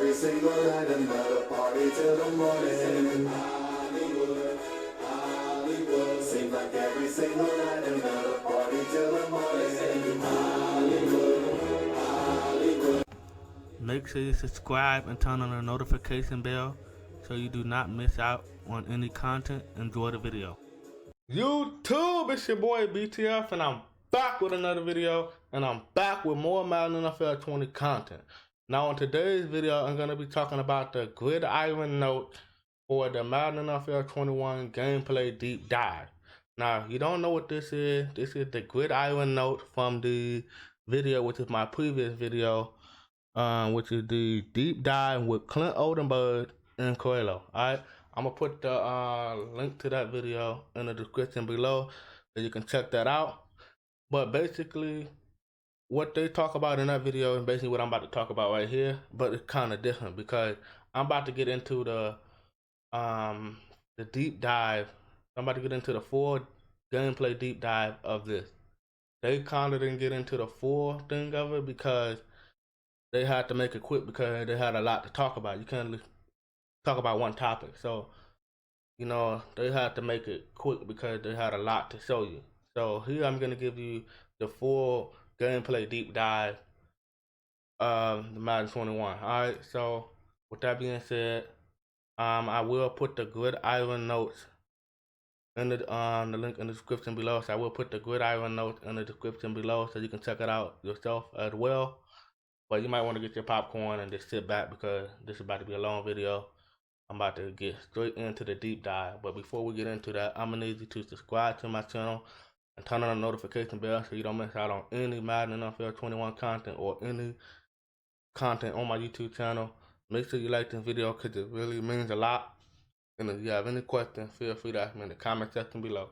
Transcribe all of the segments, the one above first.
Every single night, another party till the morning. Hollywood, Hollywood. Seems like every single night, another party till the morning. Hollywood, Hollywood. Make sure you subscribe and turn on the notification bell so you do not miss out on any content. Enjoy the video. YouTube, it's your boy BTF, and I'm back with another video, and I'm back with more Madden NFL 20 content. Now, in today's video, I'm going to be talking about the Gridiron note for the Madden NFL 21 gameplay deep dive. Now, if you don't know what this is the Gridiron note from the video, which is my previous video, which is the deep dive with Clint Oldenburg and Coelho. Alright, I'm gonna put the link to that video in the description below so you can check that out. But basically, what they talk about in that video is basically what I'm about to talk about right here, but it's kind of different because I'm about to get into the deep dive. I'm about to get into the full gameplay deep dive of this. They kind of didn't get into the full thing of it because they had to make it quick because they had a lot to talk about. You can't talk about one topic. So, you know, they had to make it quick because they had a lot to show you. So here I'm going to give you the full gameplay deep dive of the Madden 21. Alright, so with that being said, I will put the Gridiron notes in the link in the description below. So I will put the Gridiron notes in the description below so you can check it out yourself as well. But you might want to get your popcorn and just sit back because this is about to be a long video. I'm about to get straight into the deep dive. But before we get into that, I'm going to need you to subscribe to my channel and turn on the notification bell so you don't miss out on any Madden NFL 21 content or any content on my YouTube channel. Make sure you like this video because it really means a lot. And if you have any questions, feel free to ask me in the comment section below.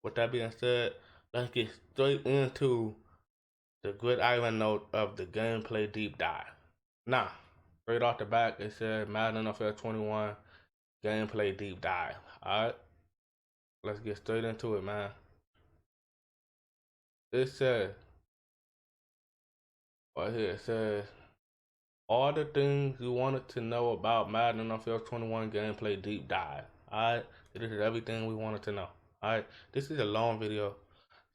With that being said, let's get straight into the Gridiron note of the gameplay deep dive. Now, straight off the back, it says Madden NFL 21 gameplay deep dive. Alright, let's get straight into it, man. It says, right here, it says, all the things you wanted to know about Madden NFL 21 gameplay deep dive. Alright, this is everything we wanted to know. Alright, this is a long video.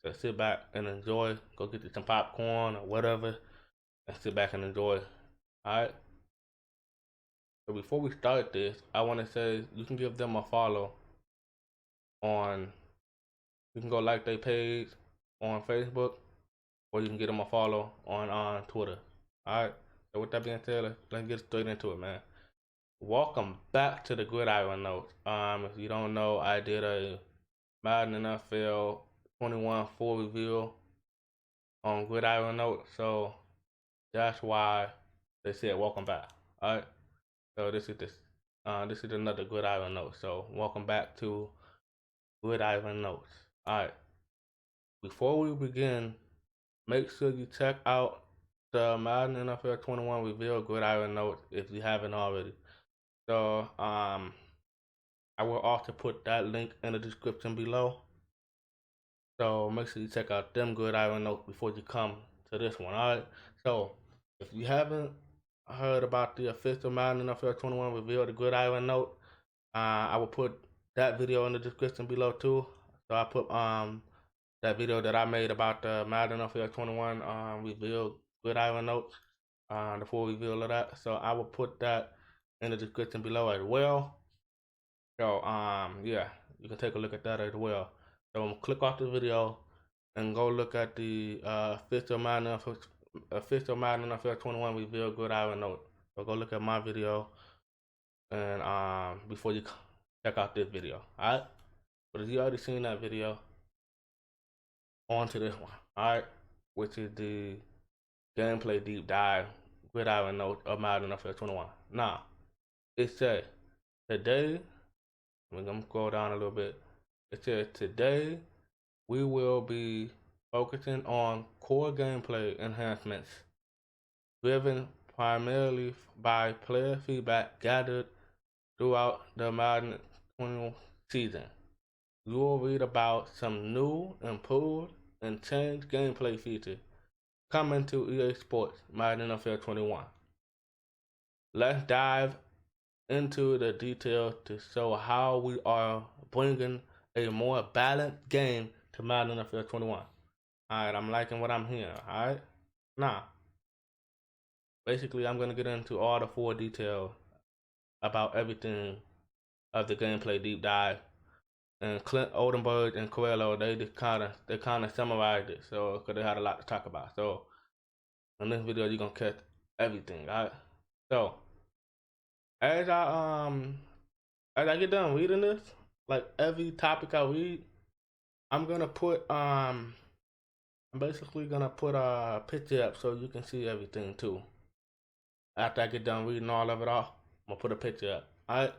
So sit back and enjoy. Go get you some popcorn or whatever and sit back and enjoy. Alright? So before we start this, I want to say you can give them a follow on, you can go like their page on Facebook, or you can get them a follow on Twitter. Alright? So with that being said, let's get straight into it, man. Welcome back to the Gridiron notes. If you don't know, I did a Madden NFL 21 full review on Gridiron note, so that's why they said welcome back. Alright, so this is another Gridiron note. So welcome back to Gridiron notes. Alright, before we begin, make sure you check out the Madden NFL 21 review Gridiron notes if you haven't already. So I will also put that link in the description below. So make sure you check out them Gridiron notes before you come to this one. Alright. So if you haven't heard about the official Madden NFL 21 reveal of the Gridiron note, I will put that video in the description below too. So I put that video that I made about the Madden NFL 21 reveal Gridiron notes, the full reveal of that. So I will put that in the description below as well. So yeah, you can take a look at that as well. So click off the video and go look at the official Madden NFL 21 reveal Gridiron note. So go look at my video and before you check out this video. Alright? But if you already seen that video, on to this one. Alright? Which is the gameplay deep dive Gridiron note of Madden NFL 21. Now, it said today, I'm gonna go down a little bit. It says today we will be focusing on core gameplay enhancements driven primarily by player feedback gathered throughout the Madden 20 season. You will read about some new, improved, and changed gameplay features coming to EA Sports Madden NFL 21. let's dive into the details to show how we are bringing a more balanced game to Madden NFL 21. Alright, I'm liking what I'm hearing. Alright, now, basically, I'm going to get into all the full details about everything of the gameplay deep dive. And Clint Oldenburg and Coelho, they kind of summarized it, so because they had a lot to talk about. So in this video, you're gonna catch everything. Alright. So as I get done reading this, like every topic I read, I'm basically gonna put a picture up so you can see everything too. After I get done reading all of it off, I'm gonna put a picture up. Alright.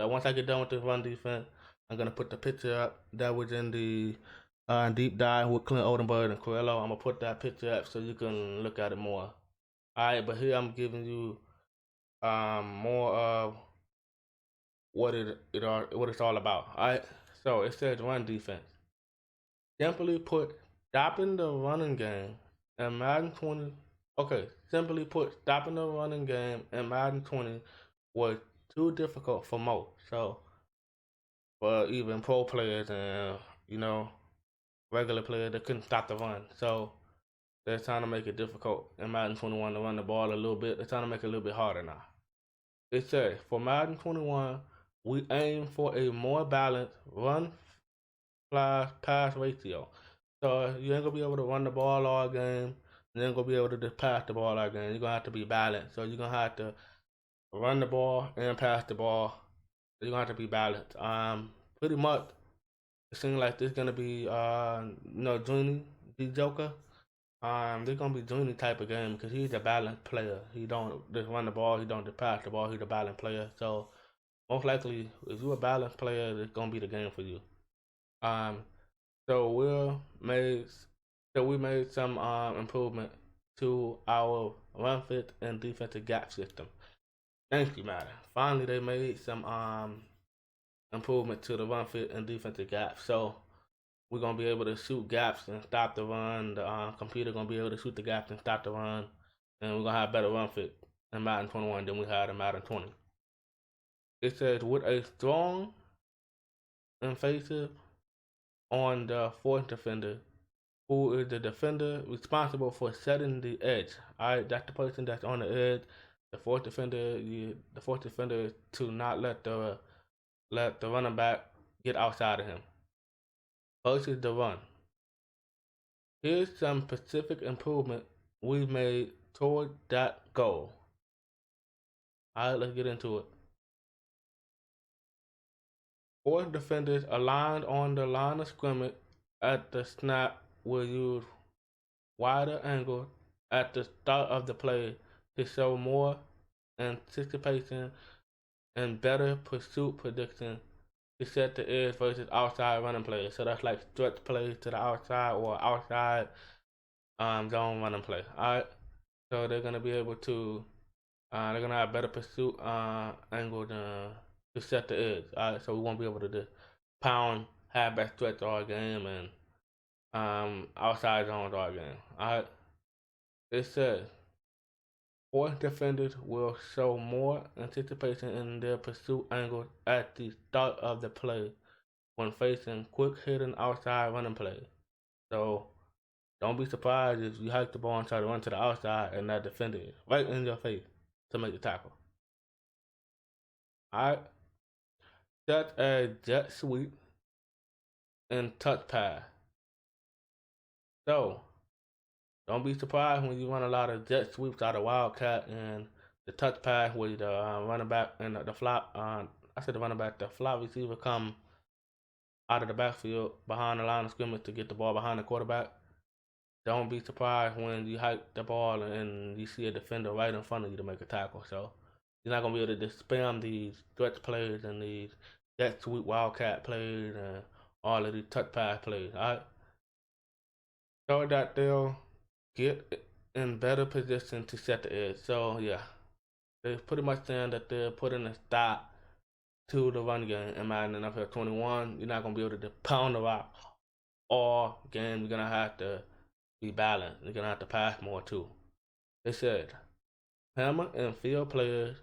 Once I get done with this run defense, I'm gonna put the picture up that was in the deep dive with Clint Oldenburg and Coelho. I'm gonna put that picture up so you can look at it more. Alright, but here I'm giving you more of what it's all about. Alright, so it says run defense. Simply put, stopping the running game in Madden 20. Okay, simply put, stopping the running game in Madden 20 was too difficult for most. So for even pro players and regular players that couldn't stop the run. So they're trying to make it difficult in Madden 21 to run the ball a little bit. They're trying to make it a little bit harder now. It says for Madden 21, we aim for a more balanced run pass ratio. So you ain't gonna be able to run the ball all game, and you ain't gonna be able to just pass the ball all game. You're gonna have to be balanced. So you're gonna have to run the ball and pass the ball. You're gonna have to be balanced. Pretty much it seems like this gonna be Junior, the Joker. They're gonna be Junior type of game because he's a balanced player. He don't just run the ball, he don't just pass the ball, he's a balanced player. So most likely if you're a balanced player, it's gonna be the game for you. So we made some improvement to our run fit and defensive gap system. Thank you, Madden. Finally they made some improvement to the run fit and defensive gap. So we're gonna be able to shoot gaps and stop the run. The computer gonna be able to shoot the gaps and stop the run, and we're gonna have better run fit in Madden 21 than we had in Madden 20. It says with a strong emphasis on the fourth defender, who is the defender responsible for setting the edge. Alright, that's the person that's on the edge. The fourth defender is to not let the running back get outside of him. Versus the run. Here's some specific improvement we've made toward that goal. Alright, let's get into it. Four defenders aligned on the line of scrimmage at the snap will use wider angle at the start of the play to show more anticipation and better pursuit prediction to set the edge versus outside running plays. So that's like stretch plays to the outside or outside zone running play. Alright. So they're gonna be able to they're gonna have better pursuit angle to set the edge. Alright, so we won't be able to just pound halfback stretch all game and outside zones all game. Alright. It says fourth defenders will show more anticipation in their pursuit angle at the start of the play when facing quick hitting outside running plays. So don't be surprised if you hike the ball and try to run to the outside and that defender is right in your face to make the tackle. Alright. Such as jet sweep and touch pass. So don't be surprised when you run a lot of jet sweeps out of Wildcat and the touch pass where the running back and the flop. The flop receiver come out of the backfield behind the line of scrimmage to get the ball behind the quarterback. Don't be surprised when you hike the ball and you see a defender right in front of you to make a tackle. So you're not gonna be able to just spam these stretch plays and these jet sweep Wildcat plays and all of these touch pass plays. Alright. So that they'll get in better position to set the edge. So yeah, they're pretty much saying that they're putting a stop to the run game in Madden NFL 21. You're not gonna be able to pound the rock all game. You're gonna have to be balanced. You're gonna have to pass more too. They said hammer and field players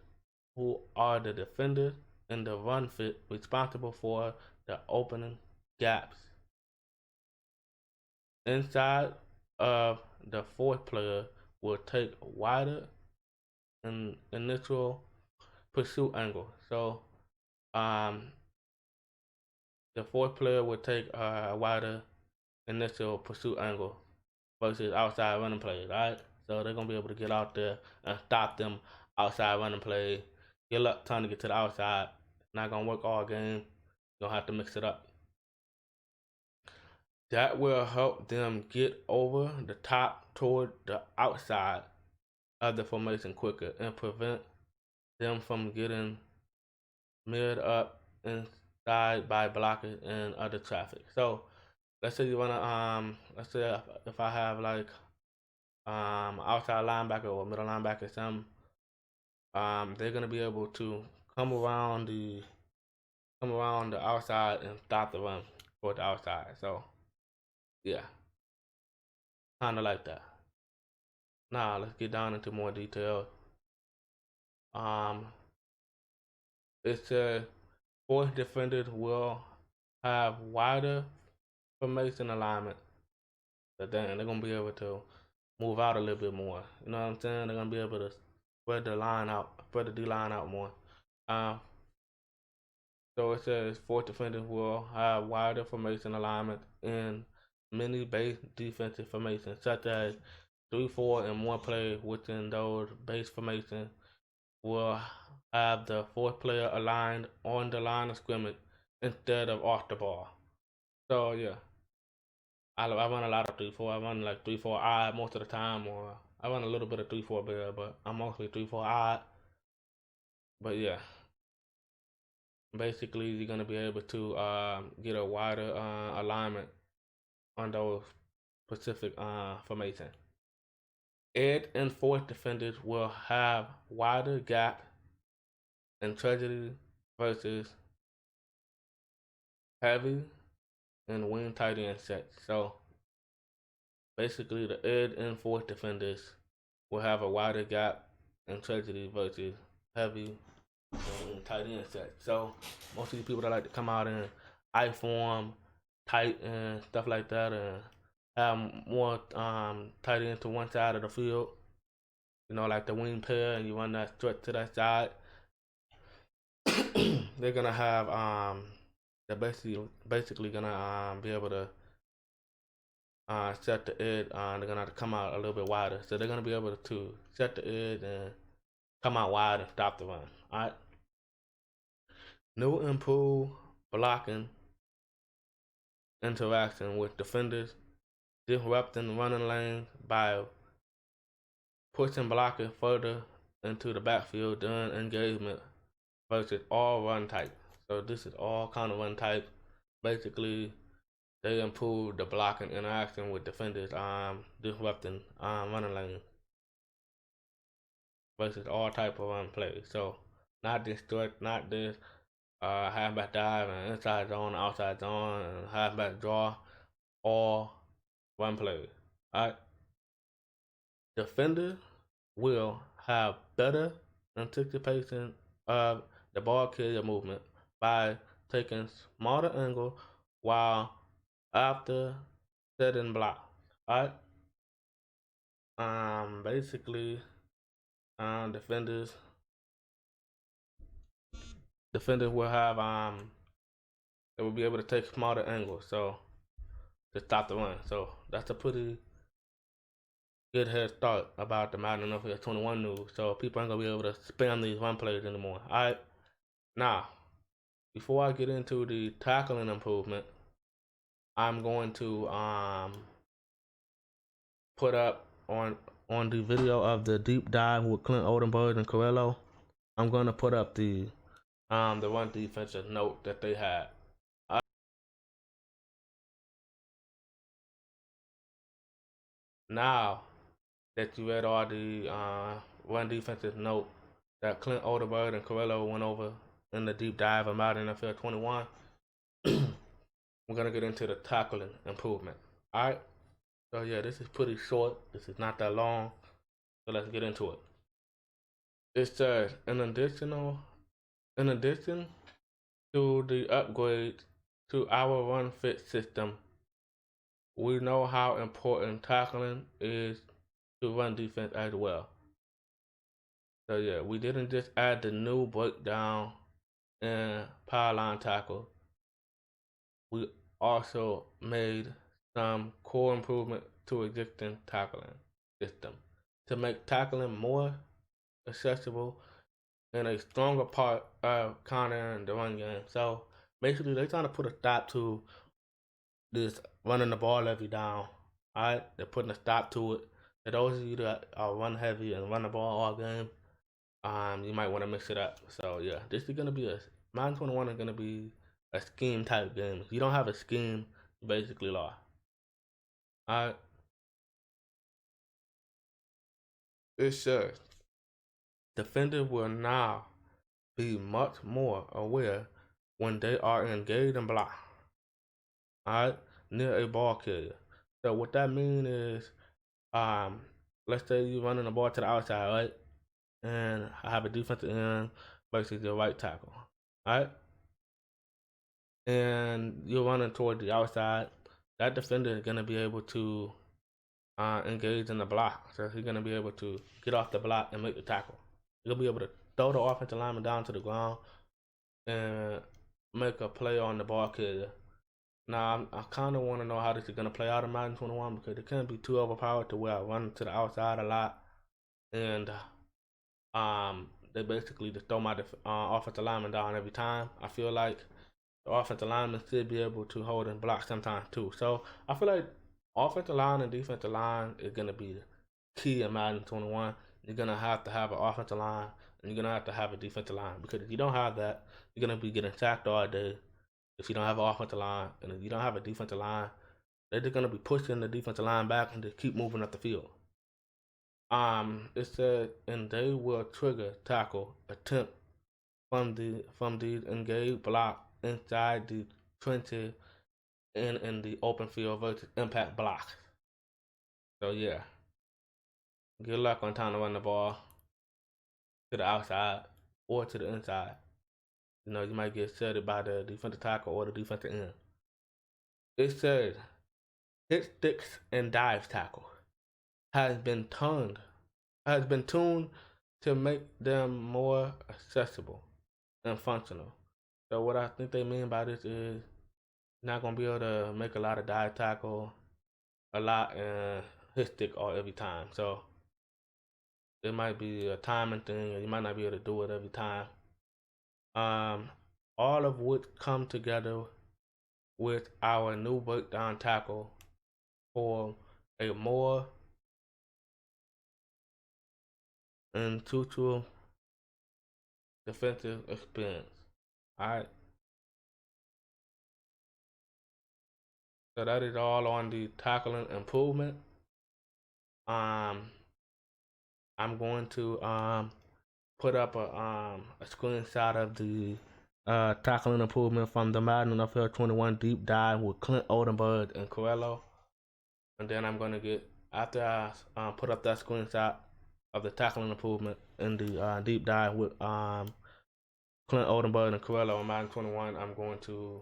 who are the defenders and the run fit responsible for the opening gaps. Inside of the fourth player will take wider and initial pursuit angle. So the fourth player will take a wider initial pursuit angle versus outside running plays, right? So they're gonna be able to get out there and stop them outside running plays. Good luck trying to get to the outside. Not gonna work all game. You're gonna have to mix it up. That will help them get over the top toward the outside of the formation quicker and prevent them from getting mirrored up inside by blockers and other traffic. So let's say you wanna let's say if I have like outside linebacker or middle linebacker, some they're gonna be able to come around the outside and stop the run for the outside. So yeah, kind of like that. Now let's get down into more detail. It says fourth defenders will have wider formation alignment, but then they're gonna be able to move out a little bit more. You know what I'm saying? They're gonna be able to spread the line out, spread the D line out more. So it says fourth defenders will have wider formation alignment in many base defensive formations, such as 3-4 and more players within those base formations will have the fourth player aligned on the line of scrimmage instead of off the ball. So yeah, I run a lot of 3-4. I run like 3-4 odd most of the time, or I run a little bit of 3-4 bear, but I'm mostly 3-4 odd. But yeah, basically you're gonna be able to get a wider alignment on those specific formation. Ed and fourth defenders will have wider gap and tragedy versus heavy and wing tight end sets. So basically the ed and fourth defenders will have a wider gap and tragedy versus heavy and tight end sets. So most of these people that like to come out in I form, tight and stuff like that, and have more tight end to one side of the field. You know, like the wing pair, and you run that stretch to that side. They're gonna have they're basically gonna be able to set the edge. They're gonna have to come out a little bit wider, so they're gonna be able to set the edge and come out wide and stop the run. All right. New improved blocking interaction with defenders, disrupting running lanes by pushing blockers further into the backfield during engagement versus all run type. So this is all kind of run type. Basically, they improve the blocking interaction with defenders, disrupting running lanes versus all type of run plays. So not this stretch, not this halfback dive and inside zone, outside zone, and halfback draw, all run plays. Alright. Defenders will have better anticipation of the ball carrier movement by taking smaller angle while after setting block. Alright. Basically, defenders will have they will be able to take smaller angles, so to stop the run. So that's a pretty good head start about the Madden NFL 21 news. So people aren't gonna be able to spam these run plays anymore. Alright. Now, before I get into the tackling improvement, I'm going to put up on the video of the deep dive with Clint Oldenburg and Corello. I'm gonna put up the run defensive note that they had. Now that you read all the run defensive note that Clint Oldenburg and Corello went over in the deep dive of Madden NFL 21, we're gonna get into the tackling improvement. Alright. So yeah, this is pretty short. This is not that long. So let's get into it. it says in addition to the upgrade to our run fit system, we know how important tackling is to run defense as well. So yeah, we didn't just add the new breakdown and power line tackle. We also made some core improvement to existing tackling system to make tackling more accessible and a stronger part of countering the run game. So basically, they're trying to put a stop to this running the ball every down. All right, they're putting a stop to it. For those of you that are run heavy and run the ball all game, you might want to mix it up. So yeah, this is gonna be Madden 21 is gonna be a scheme type game. If you don't have a scheme, you basically lost. All right, it says defenders will now be much more aware when they are engaged and blocked. Alright, near a ball carrier. So what that means is, let's say you're running the ball to the outside, right? And I have a defensive end versus your right tackle. Alright? And you're running toward the outside, that defender is gonna be able to engage in the block. So he's gonna be able to get off the block and make the tackle. He'll be able to throw the offensive lineman down to the ground and make a play on the ball carrier. Now, I kind of want to know how this is going to play out in Madden 21 because it can't be too overpowered to where I run to the outside a lot. And they basically just throw my offensive lineman down every time. I feel like the offensive lineman should be able to hold and block sometimes too. So I feel like offensive line and defensive line is going to be key in Madden 21. You're going to have an offensive line and you're going to have a defensive line because if you don't have that, you're going to be getting sacked all day. If you don't have an offensive line and if you don't have a defensive line, they're just gonna be pushing the defensive line back and just keep moving up the field. It said, and they will trigger tackle attempt from the engaged block inside the trenches and in the open field versus impact blocks. So yeah, good luck on trying to run the ball to the outside or to the inside. You know, you might get setted by the defensive tackle or the defensive end. It said hit sticks and dive tackle has been tuned to make them more accessible and functional. So what I think they mean by this is you're not gonna be able to make a lot of dive tackle a lot and hit stick all every time. So it might be a timing thing, and you might not be able to do it every time. All of which come together with our new breakdown tackle for a more intuitive defensive experience. Alright. So that is all on the tackling improvement. I'm going to put up a screenshot of the tackling improvement from the Madden NFL 21 deep dive with Clint Oldenburg and Corello. And then I'm gonna get, after I put up that screenshot of the tackling improvement in the deep dive with Clint Oldenburg and Corello on Madden 21, I'm going to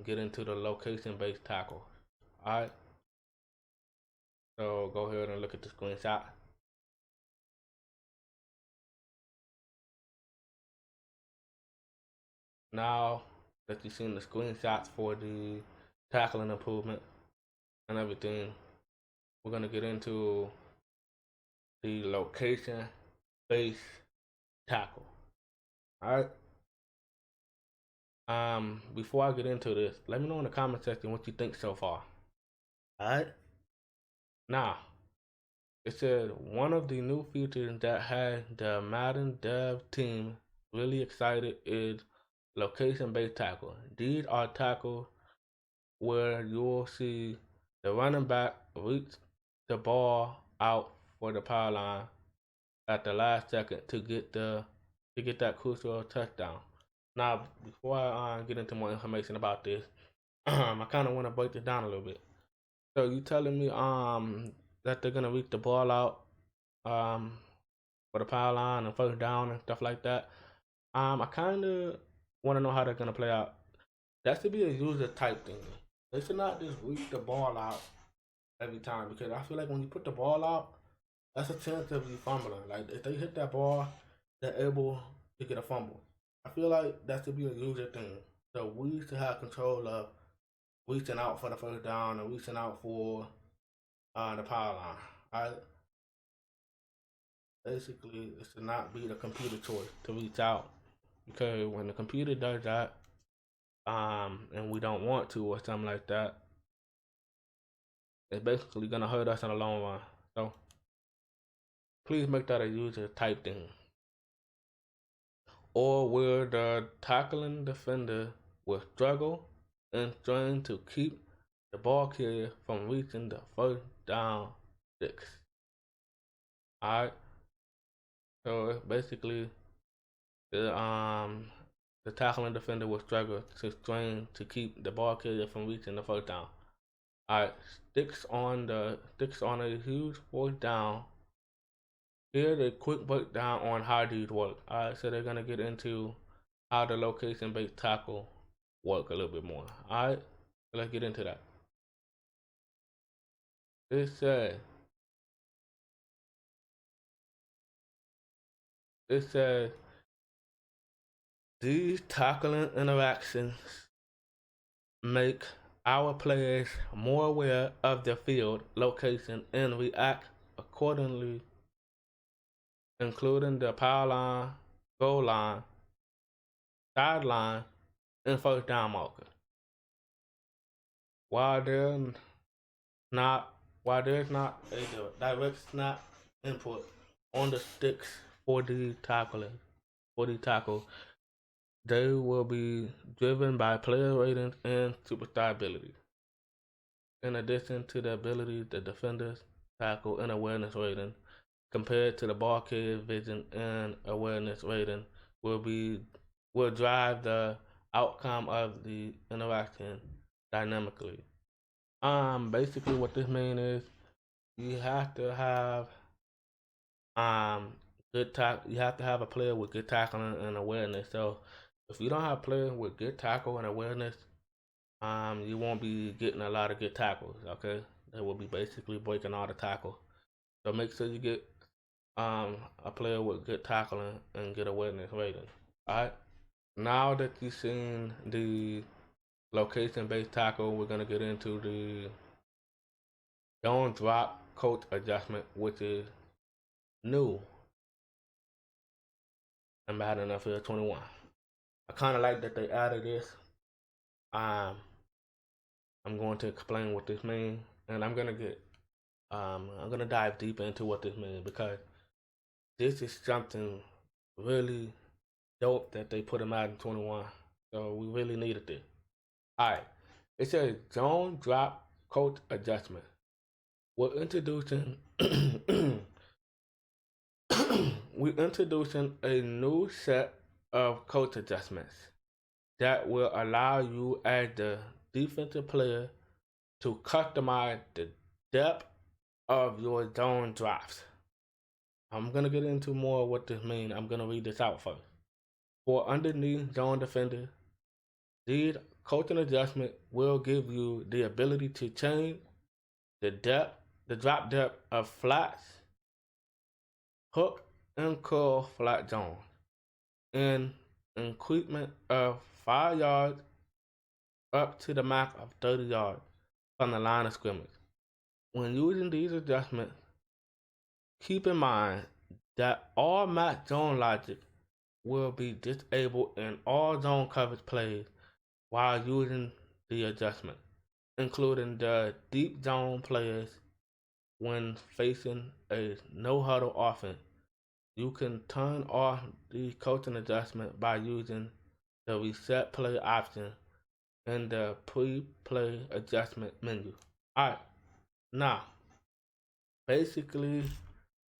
get into the location-based tackle. Alright. So go ahead and look at the screenshot. Now that you've seen the screenshots for the tackling improvement and everything, we're gonna get into the location-based tackle. Alright. Before I get into this, let me know in the comment section what you think so far. Alright. Now, it said one of the new features that had the Madden dev team really excited is location-based tackle. These are tackles where you'll see the running back reach the ball out for the power line at the last second to get that crucial touchdown. Now, before I get into more information about this, I kind of want to break this down a little bit. So you telling me that they're gonna reach the ball out for the power line and first down and stuff like that. I kind of want to know how they're gonna play out. That should be a user type thing. They should not just reach the ball out every time, because I feel like when you put the ball out, that's a chance of you fumbling. Like if they hit that ball, they're able to get a fumble. I feel like that should be a user thing. So we should have control of reaching out for the first down and reaching out for the power line. Right? Basically, it should not be the computer choice to reach out, because when the computer does that, and we don't want to or something like that, it's basically gonna hurt us in the long run. So please make that a user type thing. Or where the tackling defender will struggle and strain to keep the ball carrier from reaching the first down sticks. Alright. So basically the tackling defender will struggle to strain to keep the ball carrier from reaching the first down. Alright, sticks on a huge fourth down. Here's a quick breakdown on how these work. Alright, so they're gonna get into how the location-based tackle work a little bit more. Alright, so let's get into that. It says these tackling interactions make our players more aware of the field location and react accordingly, including the power line, goal line, sideline, and first down marker. While there's not a direct snap input on the sticks for the tackle, they will be driven by player ratings and superstar ability. In addition to the ability, the defender's tackle and awareness rating compared to the ball carrier vision and awareness rating will drive the outcome of the interaction dynamically. Basically what this means is you have to have you have to have a player with good tackling and awareness. So if you don't have a player with good tackle and awareness, you won't be getting a lot of good tackles. Okay, they will be basically breaking all the tackles. So make sure you get a player with good tackling and good awareness rating. Alright, now that you've seen the location-based tackle, we're gonna get into the don't drop coach adjustment, which is new in Madden NFL 21. I kind of like that they added this. I'm going to explain what this means, and I'm gonna dive deep into what this means, because this is something really dope that they put in Madden 21. So we really needed this. Alright, it says zone drop coach adjustment. We're introducing a new set of coach adjustments that will allow you as the defensive player to customize the depth of your zone drops. I'm gonna get into more of what this means. I'm gonna read this out first. For underneath zone defender, these coaching adjustment will give you the ability to change the drop depth of flats, hook and curl flat zone, and increment of 5 yards up to the max of 30 yards from the line of scrimmage. When using these adjustments, keep in mind that all match zone logic will be disabled in all zone coverage plays while using the adjustment, including the deep zone players when facing a no-huddle offense. You can turn off the coaching adjustment by using the reset play option in the pre-play adjustment menu. Alright, now basically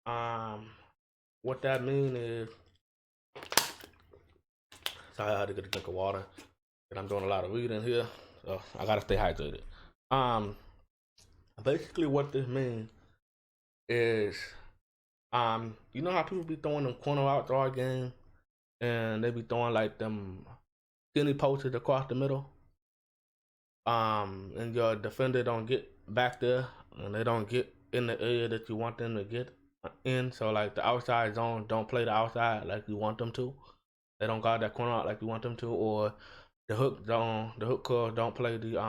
what that means is, sorry, I had to get a drink of water, and I'm doing a lot of reading here, so I gotta stay hydrated. Basically what this means is You know how people be throwing them corner outs all game, and they be throwing like them skinny posts across the middle. And your defender don't get back there, and they don't get in the area that you want them to get in. So like the outside zone don't play the outside like you want them to. They don't guard that corner out like you want them to, or the hook zone, the hook curl don't play the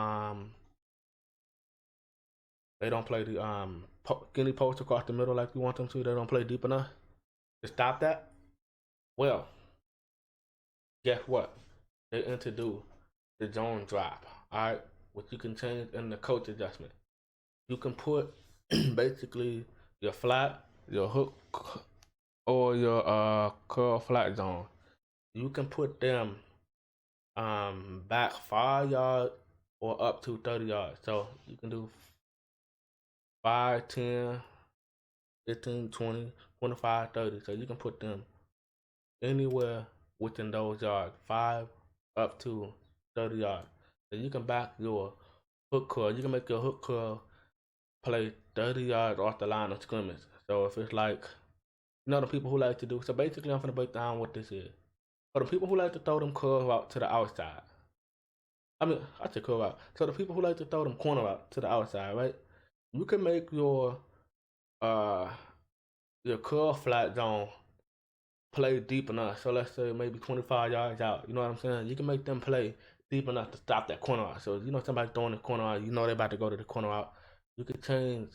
they don't play the skinny post across the middle like you want them to. They don't play deep enough to stop that. Well, guess what? They introduced the zone drop. All right, which you can change in the coach adjustment. You can put basically your flat, your hook, or your curl flat zone. You can put them back 5 yards or up to 30 yards. So you can do 5, 10, 15, 20, 25, 30. So you can put them anywhere within those yards, 5 up to 30 yards. So you can back your hook curl. You can make your hook curl play 30 yards off the line of scrimmage. So if it's like, you know, the people who like to do, so basically I'm gonna break down what this is. For the people who like to throw them curls out to the outside, I say curl out. So the people who like to throw them corner out to the outside, right? You can make your curl flat zone play deep enough. So let's say maybe 25 yards out. You know what I'm saying? You can make them play deep enough to stop that corner out. So you know somebody throwing the corner out, you know they're about to go to the corner out. You can change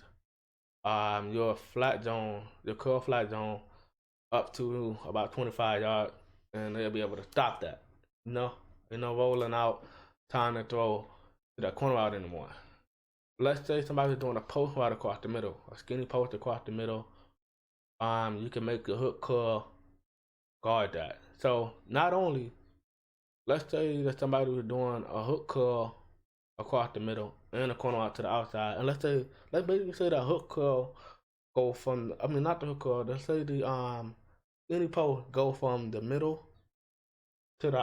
your flat zone, your curl flat zone, up to about 25 yards, and they'll be able to stop that. You know, rolling out, trying to throw to that corner out anymore. Let's say somebody's doing a post right across the middle, a skinny post across the middle. You can make a hook curl guard that. So not only, let's say that somebody was doing a hook curl across the middle and a corner out to the outside, and let's basically say that hook curl go from, not the hook curl, let's say the any post go from the middle to the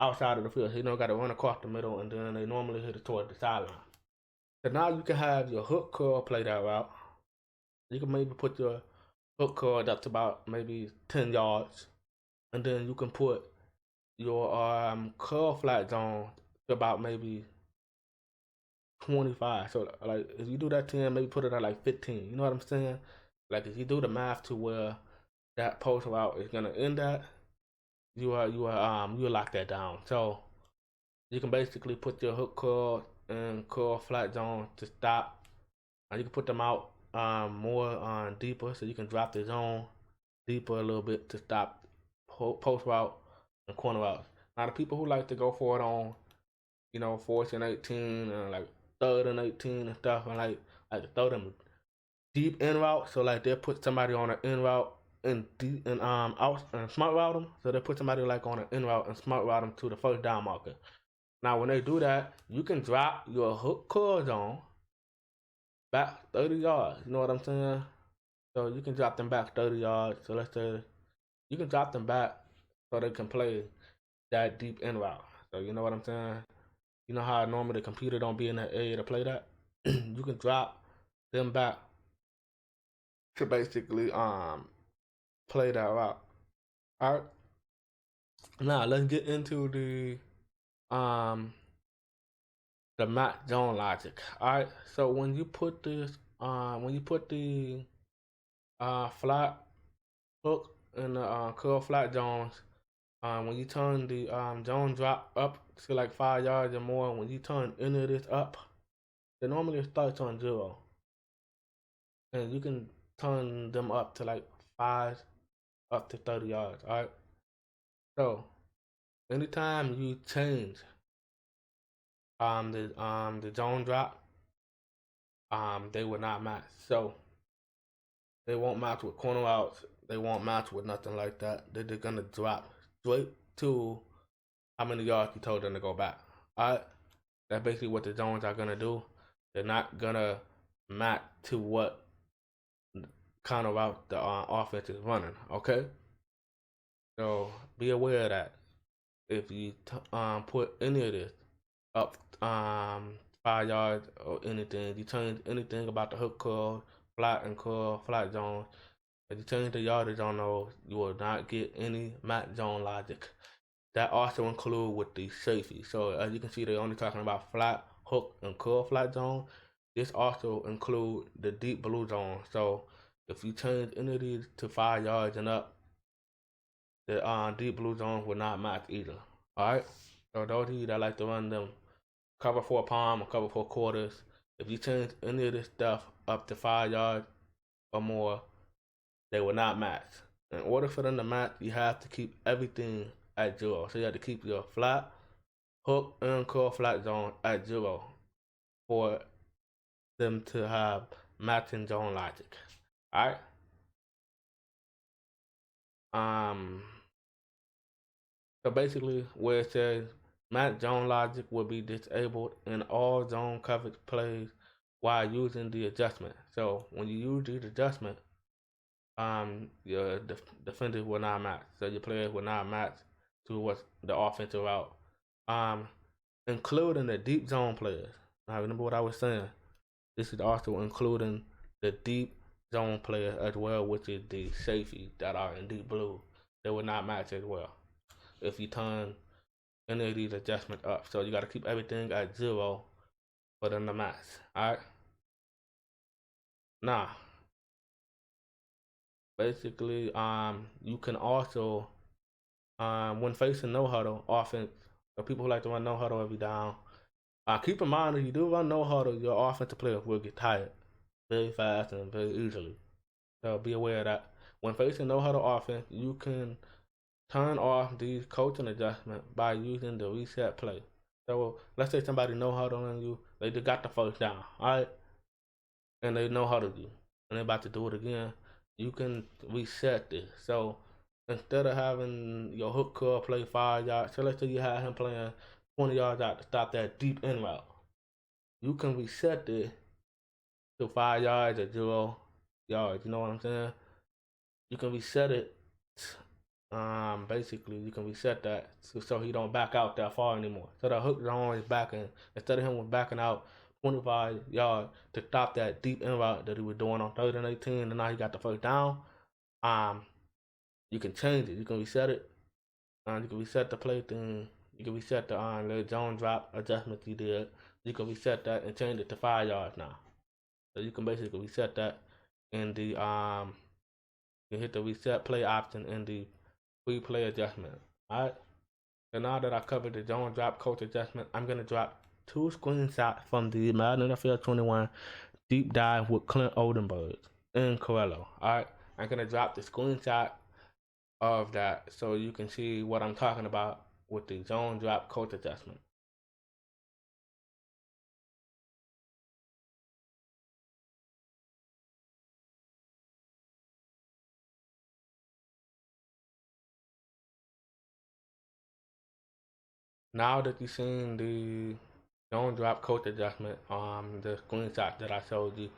outside of the field. So, you know, got to run across the middle, and then they normally hit it toward the sideline. So now you can have your hook curl play that route. You can maybe put your hook curl up to about maybe 10 yards, and then you can put your curl flat zone to about maybe 25. So like if you do that 10, maybe put it at like 15. You know what I'm saying? Like if you do the math to where that post route is gonna end at, you lock that down. So you can basically put your hook curl and curl flat zone to stop. You can put them out more deeper, so you can drop the zone deeper a little bit to stop post route and corner routes. Now the people who like to go for it on, 4th and 18 and like 3rd and 18 and stuff, and like to throw them deep in route. So like they'll put somebody on an in route and deep and out and smart route them. So they put somebody like on an in route and smart route them to the first down marker. Now when they do that, you can drop your hook curl zone back 30 yards. You know what I'm saying? So you can drop them back 30 yards. So let's say you can drop them back so they can play that deep in route. So you know what I'm saying? You know how normally the computer don't be in that area to play that? You can drop them back to basically play that route. Alright. Now let's get into the match zone logic. Alright, so when you put this the flat hook and the curl flat zones, when you turn the zone drop up to like 5 yards or more, when you turn any of this up, it normally starts on 0. And you can turn them up to like 5 up to 30 yards. Alright. So anytime you change the zone drop, they will not match. So they won't match with corner outs. They won't match with nothing like that. They're gonna drop straight to how many yards you told them to go back. Alright, that's basically what the zones are gonna do. They're not gonna match to what kind of route the offense is running. Okay, so be aware of that. If you put any of this up 5 yards or anything, you change anything about the hook curl, flat and curl, flat zone. If you change the yardage on those, you will not get any match zone logic. That also include with the safety. So as you can see, they're only talking about flat, hook, and curl flat zone. This also include the deep blue zone. So if you change any of these to 5 yards and up, the deep blue zone will not match either. Alright? So those of you that like to run them cover 4 palm or cover 4 quarters, if you change any of this stuff up to 5 yards or more, they will not match. In order for them to match, you have to keep everything at 0. So you have to keep your flat, hook, and curl flat zone at 0 for them to have matching zone logic. Alright? So basically where it says match zone logic will be disabled in all zone coverage plays while using the adjustment. So when you use the adjustment, your defenders will not match. So your players will not match to what's the offensive route. Including the deep zone players. Now remember what I was saying. This is also including the deep zone players as well, which is the safety that are in deep blue. They will not match as well if you turn any of these adjustments up. So you got to keep everything at 0 for them to match. Alright? Now, basically, you can also, when facing no huddle offense, the people who like to run no huddle every down, keep in mind if you do run no huddle, your offensive players will get tired very fast and very easily. So be aware of that. When facing no huddle offense, you can turn off these coaching adjustments by using the reset play. So let's say somebody no huddle on you, they just got the first down, alright? And they know huddle you, and they're about to do it again. You can reset this. So instead of having your hook curl play 5 yards, so let's say you have him playing 20 yards out to stop that deep in route. You can reset it to 5 yards or 0 yards. You know what I'm saying? You can reset it. Basically, you can reset that so he don't back out that far anymore. So the hook zone is backing. Instead of him backing out 25 yards to stop that deep in route that he was doing on 3rd and 18, and now he got the first down. You can change it. You can reset it. You can reset the play thing. You can reset the zone drop adjustment you did. You can reset that and change it to 5 yards now. So you can basically reset that in the you hit the reset play option in the free play adjustment. Alright. So now that I covered the zone drop coach adjustment, I'm gonna drop 2 screenshots from the Madden NFL 21 deep dive with Clint Oldenburg and Corello. Alright. I'm gonna drop the screenshot of that so you can see what I'm talking about with the zone drop coach adjustment. Now that you've seen the zone drop coach adjustment, the screenshot that I showed you,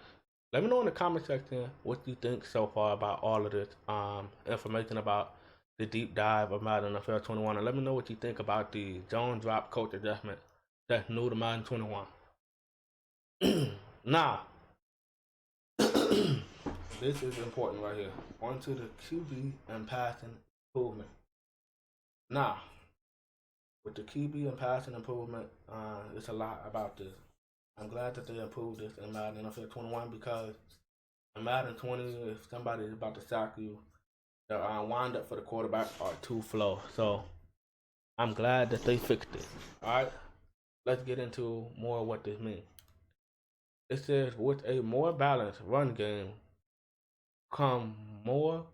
let me know in the comment section what you think so far about all of this information about the deep dive of Madden NFL 21, and let me know what you think about the zone drop coach adjustment that's new to Madden 21. Now, this is important right here. On to the QB and passing improvement. Now, with the QB and passing improvement, it's a lot about this. I'm glad that they improved this in Madden NFL 21 because in Madden 20, if somebody is about to sack you, the wind up for the quarterback are too slow. So I'm glad that they fixed it. Alright, let's get into more of what this means. It says with a more balanced run game come more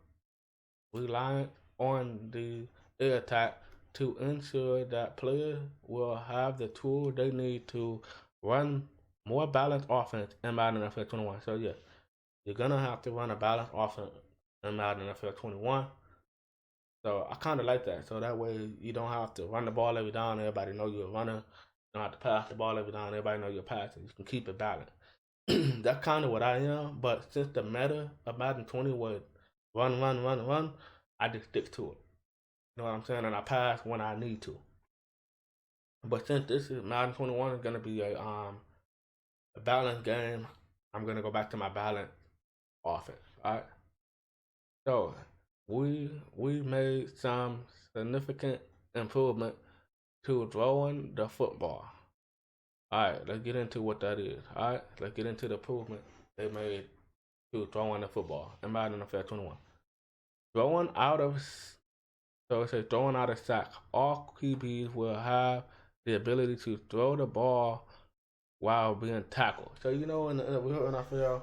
reliance on the air attack to ensure that players will have the tools they need to run more balanced offense in Madden NFL 21. So yeah, you're gonna have to run a balanced offense in Madden NFL 21. So I kind of like that. So that way you don't have to run the ball every down. Everybody know you're a runner. You don't have to pass the ball every down. Everybody know you're passing. You can keep it balanced. That's kind of what I am. But since the meta of Madden 20 was run, I just stick to it. You know what I'm saying? And I pass when I need to. But since this is Madden 21 is gonna be a balanced game, I'm gonna go back to my balance offense. All right. So we made some significant improvement to throwing the football. All right, let's get into what that is. All right, let's get into the improvement they made to throwing the football in Madden NFL 21. Throwing out of So it says throwing out a sack. All QBs will have the ability to throw the ball while being tackled. So in the NFL,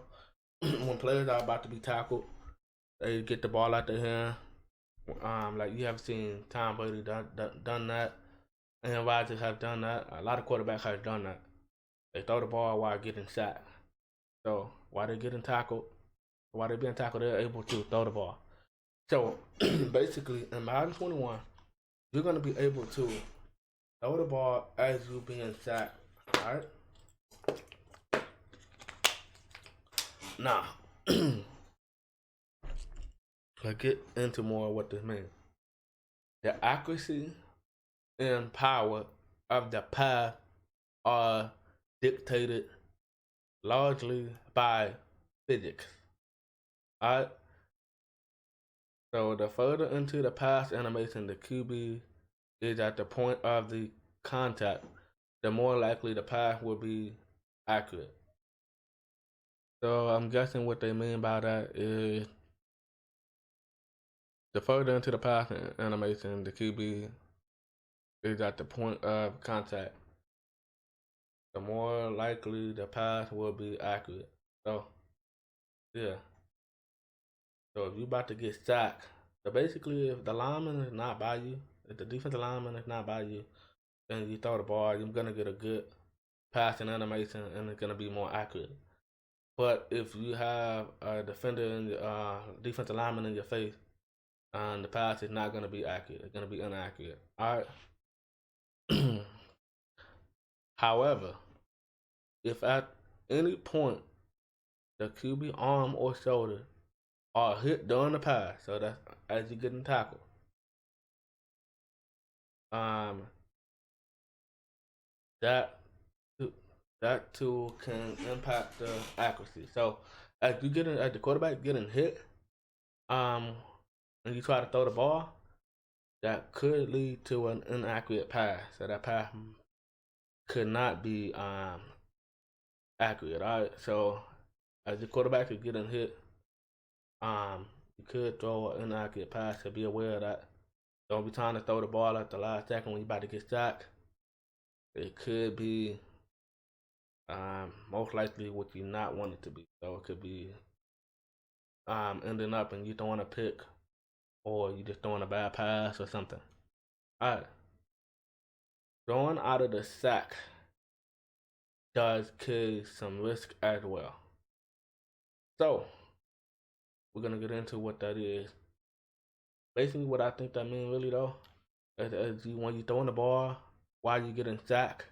when players are about to be tackled, they get the ball out their hand. Like you have seen Tom Brady done that, and Rodgers have done that. A lot of quarterbacks have done that. They throw the ball while getting sacked. So while they're getting tackled, while they're being tackled, they're able to throw the ball. So basically, in Madden 21, you're gonna be able to throw the ball as you being sacked. All right. Now, let's get into more of what this means. The accuracy and power of the pass are dictated largely by physics. Alright? So the further into the pass animation the QB is at the point of the contact, the more likely the pass will be accurate. So I'm guessing what they mean by that is the further into the pass animation the QB is at the point of contact, the more likely the pass will be accurate. So, yeah. So if you're about to get sacked, so basically if the lineman is not by you, if the defensive lineman is not by you, then you throw the ball, you're gonna get a good passing animation and it's gonna be more accurate. But if you have a defender and defensive lineman in your face, and the pass is not gonna be accurate, it's gonna be inaccurate. All right. However, if at any point the QB arm or shoulder are hit during the pass, so that's as you're getting tackled, that too can impact the accuracy. So as the quarterback getting hit, and you try to throw the ball, that could lead to an inaccurate pass. So that pass could not be accurate. All right. So as the quarterback is getting hit, you could throw an inaccurate pass. So be aware of that. Don't be trying to throw the ball at the last second when you're about to get sacked. It could be most likely what you not want it to be. So it could be ending up and you throwing a pick, or you just throwing a bad pass or something. All right. Throwing out of the sack does carry some risk as well. So we're gonna get into what that is. Basically, what I think that means really though, is when you throwing the ball while you getting sacked,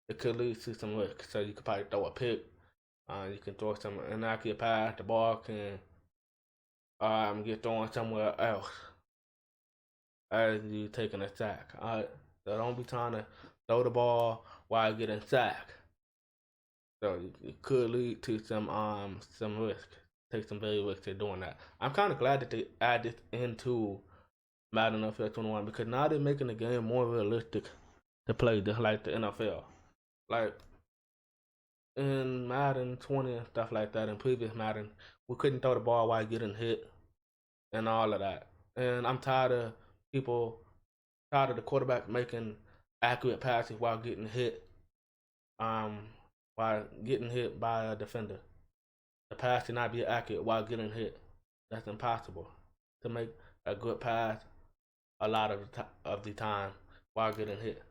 it could lead to some risk. So you could probably throw a pick. You can throw some inaccurate pass. The ball can get thrown somewhere else as you taking a sack. All right. So don't be trying to throw the ball while getting sacked. So it could lead to some risk. Take some very risk to doing that. I'm kind of glad that they add this into Madden NFL 21 because now they're making the game more realistic to play just like the NFL. Like in Madden 20 and stuff like that, in previous Madden, we couldn't throw the ball while getting hit and all of that. And I'm tired of the quarterback making accurate passes while getting hit. While getting hit by a defender. The pass cannot be accurate while getting hit. That's impossible to make a good pass a lot of the time while getting hit.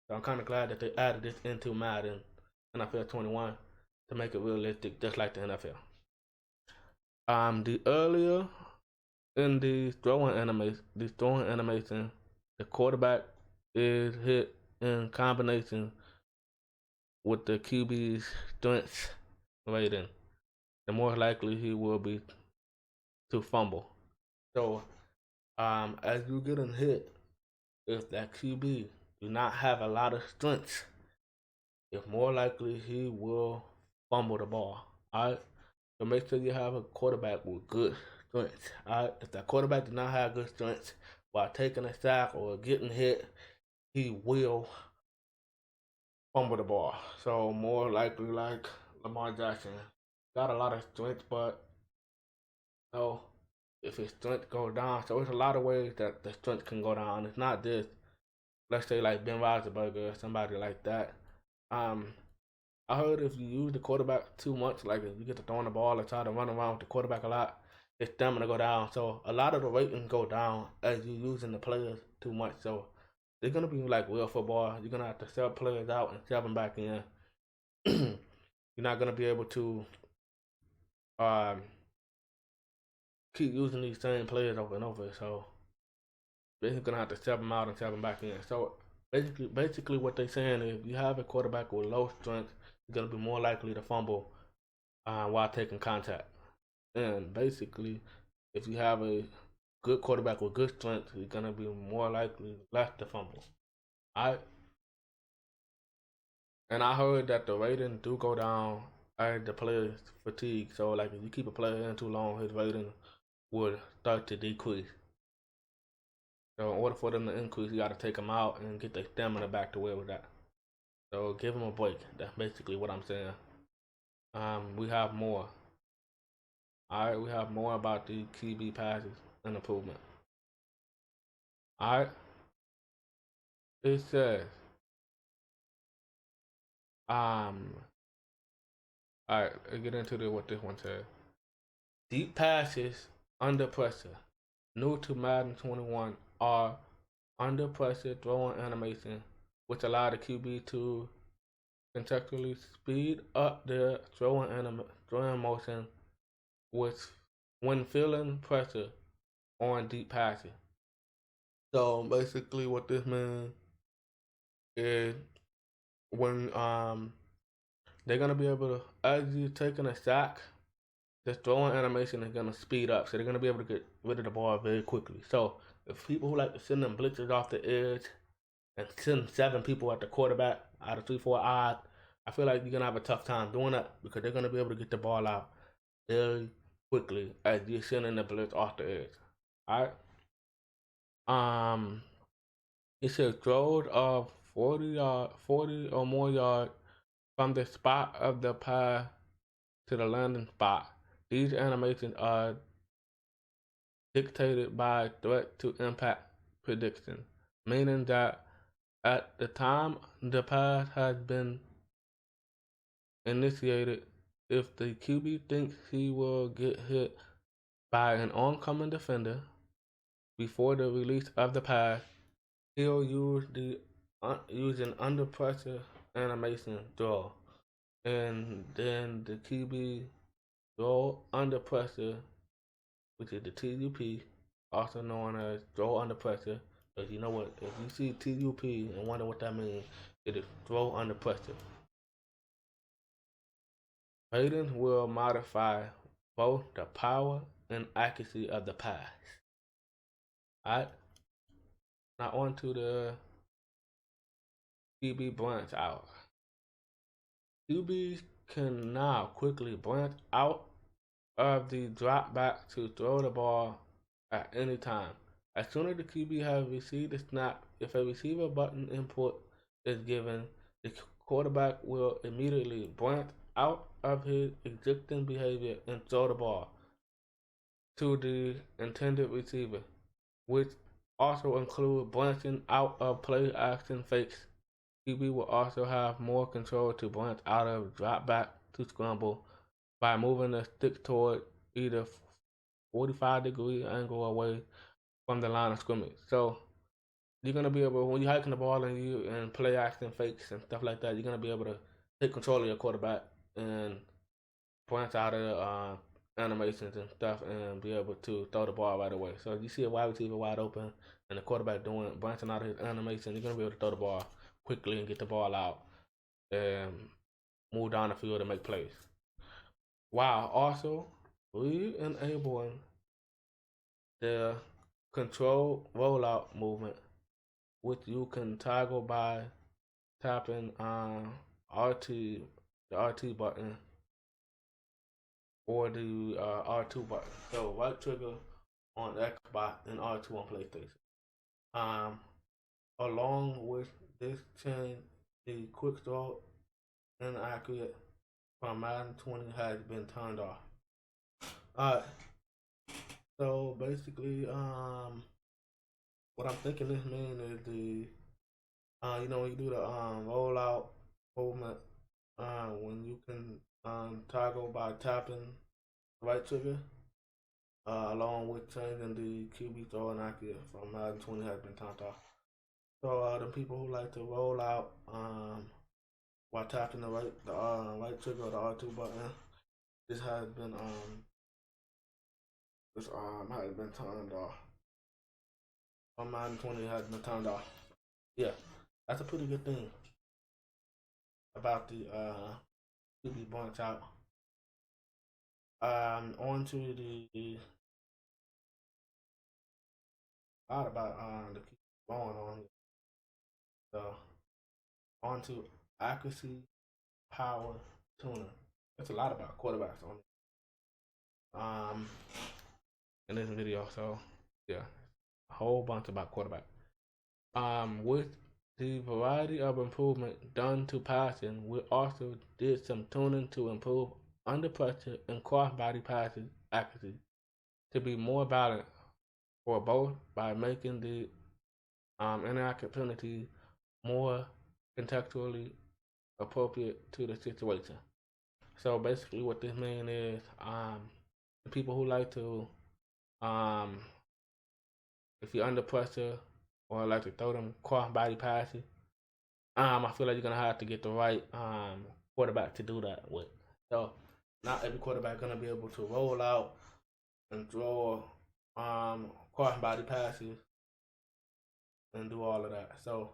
So I'm kind of glad that they added this into Madden NFL 21 to make it realistic, just like the NFL. The earlier in the throwing animation, the quarterback is hit in combination with the QB's strength rating, the more likely he will be to fumble. So, as you getting hit, if that QB do not have a lot of strength, it's more likely he will fumble the ball. All right. So make sure you have a quarterback with good strength. If that quarterback does not have good strength while taking a sack or getting hit, he will fumble the ball. So more likely like Lamar Jackson. Got a lot of strength, but no, if his strength goes down, so there's a lot of ways that the strength can go down. It's not just, let's say, like Ben Roethlisberger or somebody like that. Um, I heard if you use the quarterback too much, like if you get to throwing the ball or try to run around with the quarterback a lot, his stamina go down. So a lot of the ratings go down as you using the players too much. So they're gonna be like real football. You're gonna have to sell players out and sell them back in. You're not gonna be able to um, keep using these same players over and over. So they're gonna have to sell them out and sell them back in. So basically, what they're saying is, if you have a quarterback with low strength, you're gonna be more likely to fumble while taking contact. And basically, if you have a good quarterback with good strength, you're gonna be more likely less to fumble. Alright. And I heard that the rating do go down as the player's fatigue. So like if you keep a player in too long, his rating would start to decrease. So in order for them to increase, you gotta take them out and get their stamina back to where it was at. So give them a break. That's basically what I'm saying. We have more. Alright, we have more about the QB passes and improvement. Alright. It says, alright, let's get into what this one says. Deep passes under pressure. New to Madden 21 are under pressure throwing animation, which allow the QB to contextually speed up their throwing motion when feeling pressure on deep passes. So basically what this means is when they're gonna be able to, as you're taking a sack, the throwing animation is gonna speed up. So they're gonna be able to get rid of the ball very quickly. So if people who like to send them blitzes off the edge and send 7 people at the quarterback out of 3-4 odd, I feel like you're gonna have a tough time doing that because they're gonna be able to get the ball out very quickly as you're sending the blitz off the edge. Alright. It says throws of 40 or more yards from the spot of the pass to the landing spot. These animations are dictated by threat to impact prediction, meaning that at the time the pass has been initiated, if the QB thinks he will get hit by an oncoming defender before the release of the pass, he'll use an under pressure animation draw, and then the QB draw under pressure, which is the TUP, also known as throw under pressure. Because you know what, if you see TUP and wonder what that means, it is throw under pressure. Rating will modify both the power and accuracy of the pass. Alright, now on to the QB branch out. QBs can now quickly branch out of the drop back to throw the ball at any time. As soon as the QB has received the snap, if a receiver button input is given, the quarterback will immediately branch out of his existing behavior and throw the ball to the intended receiver, which also include branching out of play action fakes. QB will also have more control to branch out of drop back to scramble by moving the stick toward either 45-degree angle away from the line of scrimmage. So you're gonna be able, when you're hiking the ball and play action fakes and stuff like that, you're gonna be able to take control of your quarterback and branch out of animations and stuff and be able to throw the ball right away. So if you see a wide receiver wide open and the quarterback branching out of his animation, you're gonna be able to throw the ball quickly and get the ball out and move down the field and make plays. While also re-enabling the control rollout movement, which you can toggle by tapping the RT button or the R2 button. So right trigger on Xbox and R2 on PlayStation. Along with this change, the quick start and accurate from Madden 20 has been turned off. Alright, so basically, what I'm thinking this means is the, when you do the rollout movement, when you can toggle by tapping the right trigger, along with changing the QB throw and accurate from Madden 20 has been turned off. So the people who like to roll out while tapping the right trigger or the R2 button, this has been turned off. On Madden 20 has been turned off. Yeah, that's a pretty good thing about the QB bunch out. On to the lot about the keep going on. So on to accuracy, power, tuner. That's a lot about quarterbacks on in this video. So yeah, a whole bunch about quarterback. With the variety of improvement done to passing, we also did some tuning to improve under pressure and cross-body passing accuracy to be more balanced for both by making the inaccurate penalty more contextually appropriate to the situation. So basically what this means is the people who like to if you're under pressure or like to throw them cross body passes, I feel like you're gonna have to get the right quarterback to do that with. So not every quarterback gonna be able to roll out and throw cross body passes and do all of that. So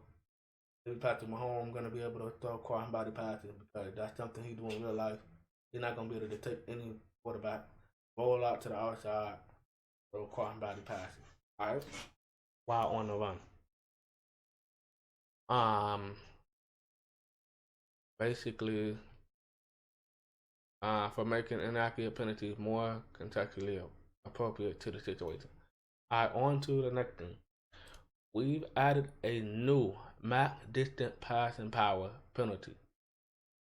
if Patrick Mahomes gonna be able to throw cross body passes because that's something he do in real life. He's not gonna be able to take any quarterback, roll out to the outside, throw cross body passes. Alright? While on the run. Basically, for making inaccurate penalties more contextually appropriate to the situation. Alright, on to the next thing. We've added a new max distant passing power penalty,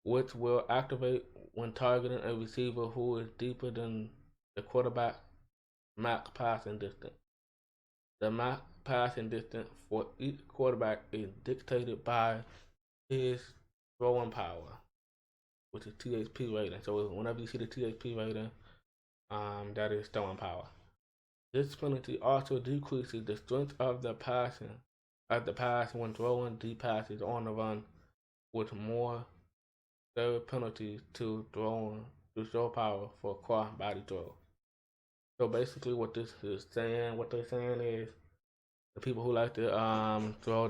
which will activate when targeting a receiver who is deeper than the quarterback max passing distance. The max passing distance for each quarterback is dictated by his throwing power, which is THP rating. So whenever you see the THP rating, that is throwing power. This penalty also decreases the strength of the pass when throwing deep passes on the run, with more severe penalties to throw power for cross body throw. So basically, what they're saying is the people who like to throw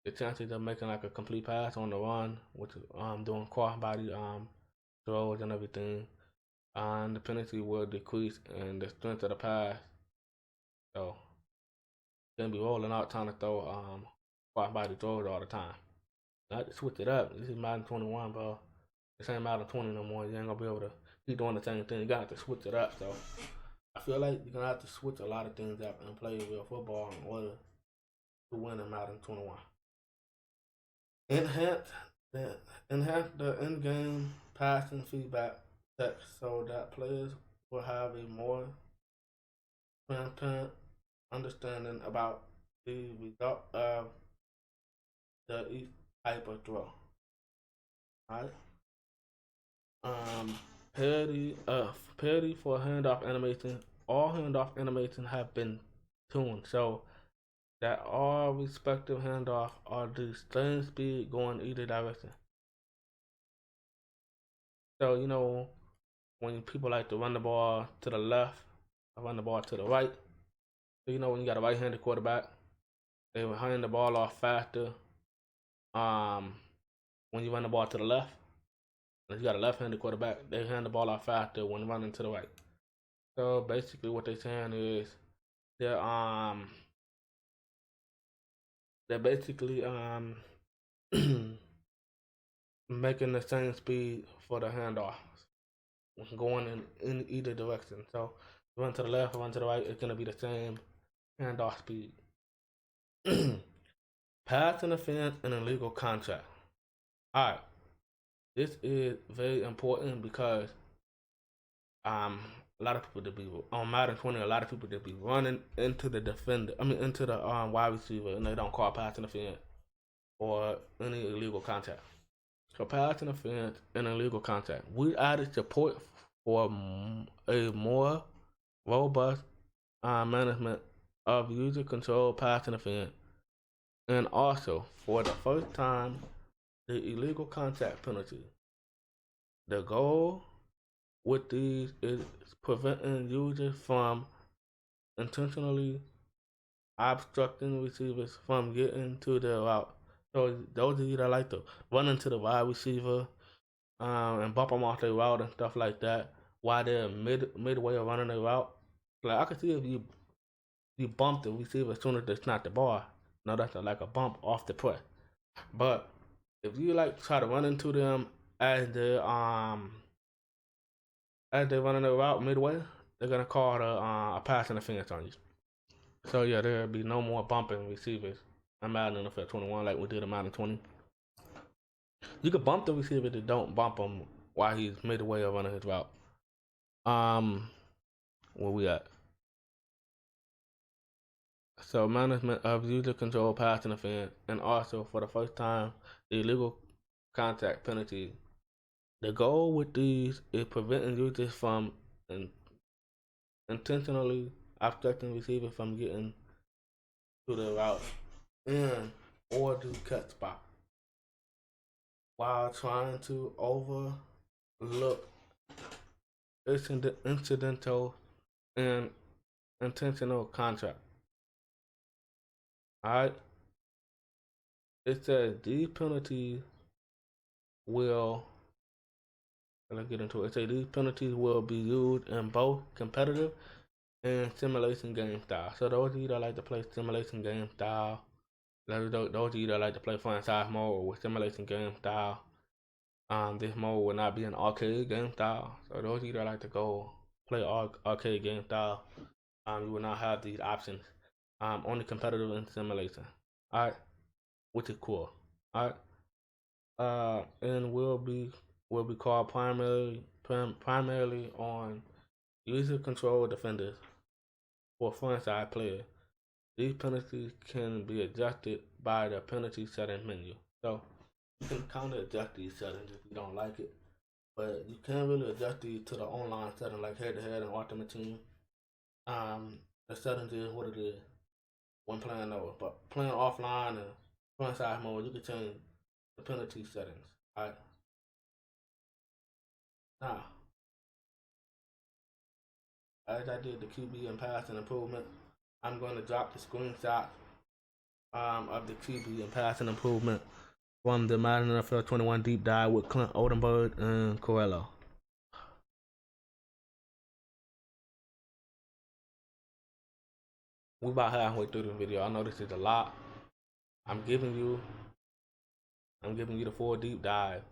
the chances of making like a complete pass on the run, which doing cross body throws and everything, the penalty will decrease and the strength of the pass. So you're gonna be rolling out trying to throw cross body throws all the time. I have to switch it up. This is Madden 21, bro. This ain't Madden 20 no more. You ain't gonna be able to keep doing the same thing. You gotta have to switch it up. So I feel like you're gonna have to switch a lot of things up and play real football in order to win in Madden 21. Enhance the in-game passing feedback text so that players will have a more transparent understanding about the result of each type of throw. Alright. Parity for handoff animation. All handoff animations have been tuned so that all respective handoff are the same speed going either direction. So when people like to run the ball to the left or run the ball to the right, so when you got a right-handed quarterback, they will hand the ball off faster. When you run the ball to the left, if you got a left-handed quarterback, they hand the ball off faster when running to the right. So basically, what they're saying is they're basically making the same speed for the handoff, going in either direction. So run to the left, run to the right, it's gonna be the same handoff speed. Pass interference and illegal contact. All right, this is very important because a lot of people to be on Madden 20. A lot of people to be running into the defender. Into the wide receiver, and they don't call pass interference or any illegal contact. So pass interference and illegal contact. We added support for a more robust management of user control pass interference, and also for the first time, the illegal contact penalty. The goal with these is preventing users from intentionally obstructing receivers from getting to their route. So those of you that like to run into the wide receiver and bump them off their route and stuff like that while they're midway of running their route, like I can see if you bump the receiver as soon as they snap the ball. No, that's like a bump off the play. But if you like try to run into them as they're running their route midway, they're gonna call a pass interference on you. So yeah, there'll be no more bumping receivers in Madden NFL 21 like we did in Madden 20. You could bump the receiver, that don't bump him while he's midway of running his route. Where we at? So management of user control pass interference, and also for the first time, the illegal contact penalty. The goal with these is preventing users from intentionally obstructing receivers from getting to the route and or do cut spot while trying to overlook incidental and intentional contact. Alright? It says these penalties will, let's get into it. It says these penalties will be used in both competitive and simulation game style. So those of you that like to play simulation game style, those of you that like to play franchise mode with simulation game style, this mode will not be an arcade game style. So those of you that like to go play arcade game style, you will not have these options. Only competitive and simulation. Alright, which is cool. Alright. And will be called primarily on user control defenders for franchise players. These penalties can be adjusted by the penalty settings menu. So you can kind of adjust these settings if you don't like it, but you can't really adjust these to the online setting like head-to-head and Ultimate Team. The settings is what it is when playing over, but playing offline and franchise mode, you can change the penalty settings. Alright. Now, as I did the QB and passing improvement, I'm going to drop the screenshot of the QB and passing improvement from the Madden NFL 21 deep dive with Clint Oldenburg and Corello. We're about halfway through the video. I know this is a lot. I'm giving you the full deep dive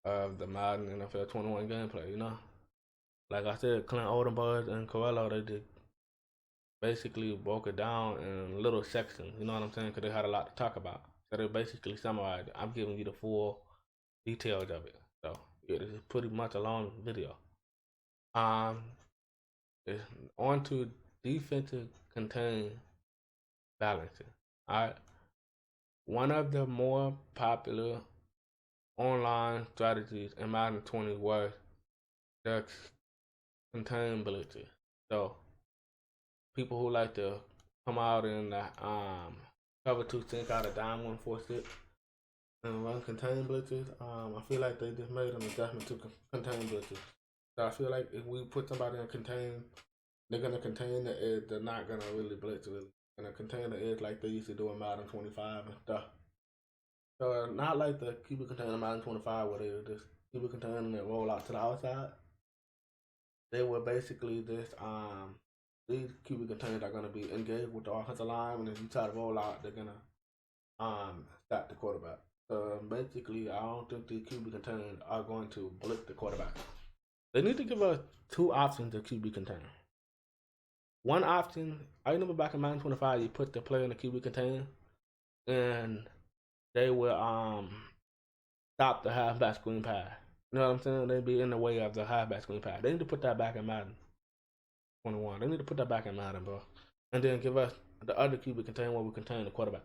of the Madden NFL 21 gameplay, you know? Like I said, Clint Oldenburg and Corello, they just basically broke it down in little sections, you know what I'm saying? Because they had a lot to talk about. So they basically summarized it. I'm giving you the full details of it. So it is pretty much a long video. It's on to defensive contain balancing. Alright. One of the more popular online strategies in Madden 20 was the contain blitzes. So people who like to come out in the cover 2 sync out of dime 146 and run contain blitzes. I feel like they just made an adjustment to contain blitzes. So I feel like if we put somebody in contain, they're gonna contain the edge. They're not gonna really blitz really. Gonna contain the edge like they used to do in Madden 25 and stuff. So not like the QB contain in Madden 25 where they were just QB contain and they roll out to the outside. They were basically just these QB containers are gonna be engaged with the offensive line, and if you try to roll out, they're gonna stop the quarterback. Basically, I don't think the QB containers are going to blitz the quarterback. They need to give us two options of QB container. One option, I remember back in Madden 25, you put the player in the QB container, and they will stop the halfback screen pass. You know what I'm saying? They'd be in the way of the halfback screen pass. They need to put that back in Madden 21. They need to put that back in Madden, bro. And then give us the other QB container where we contain the quarterback.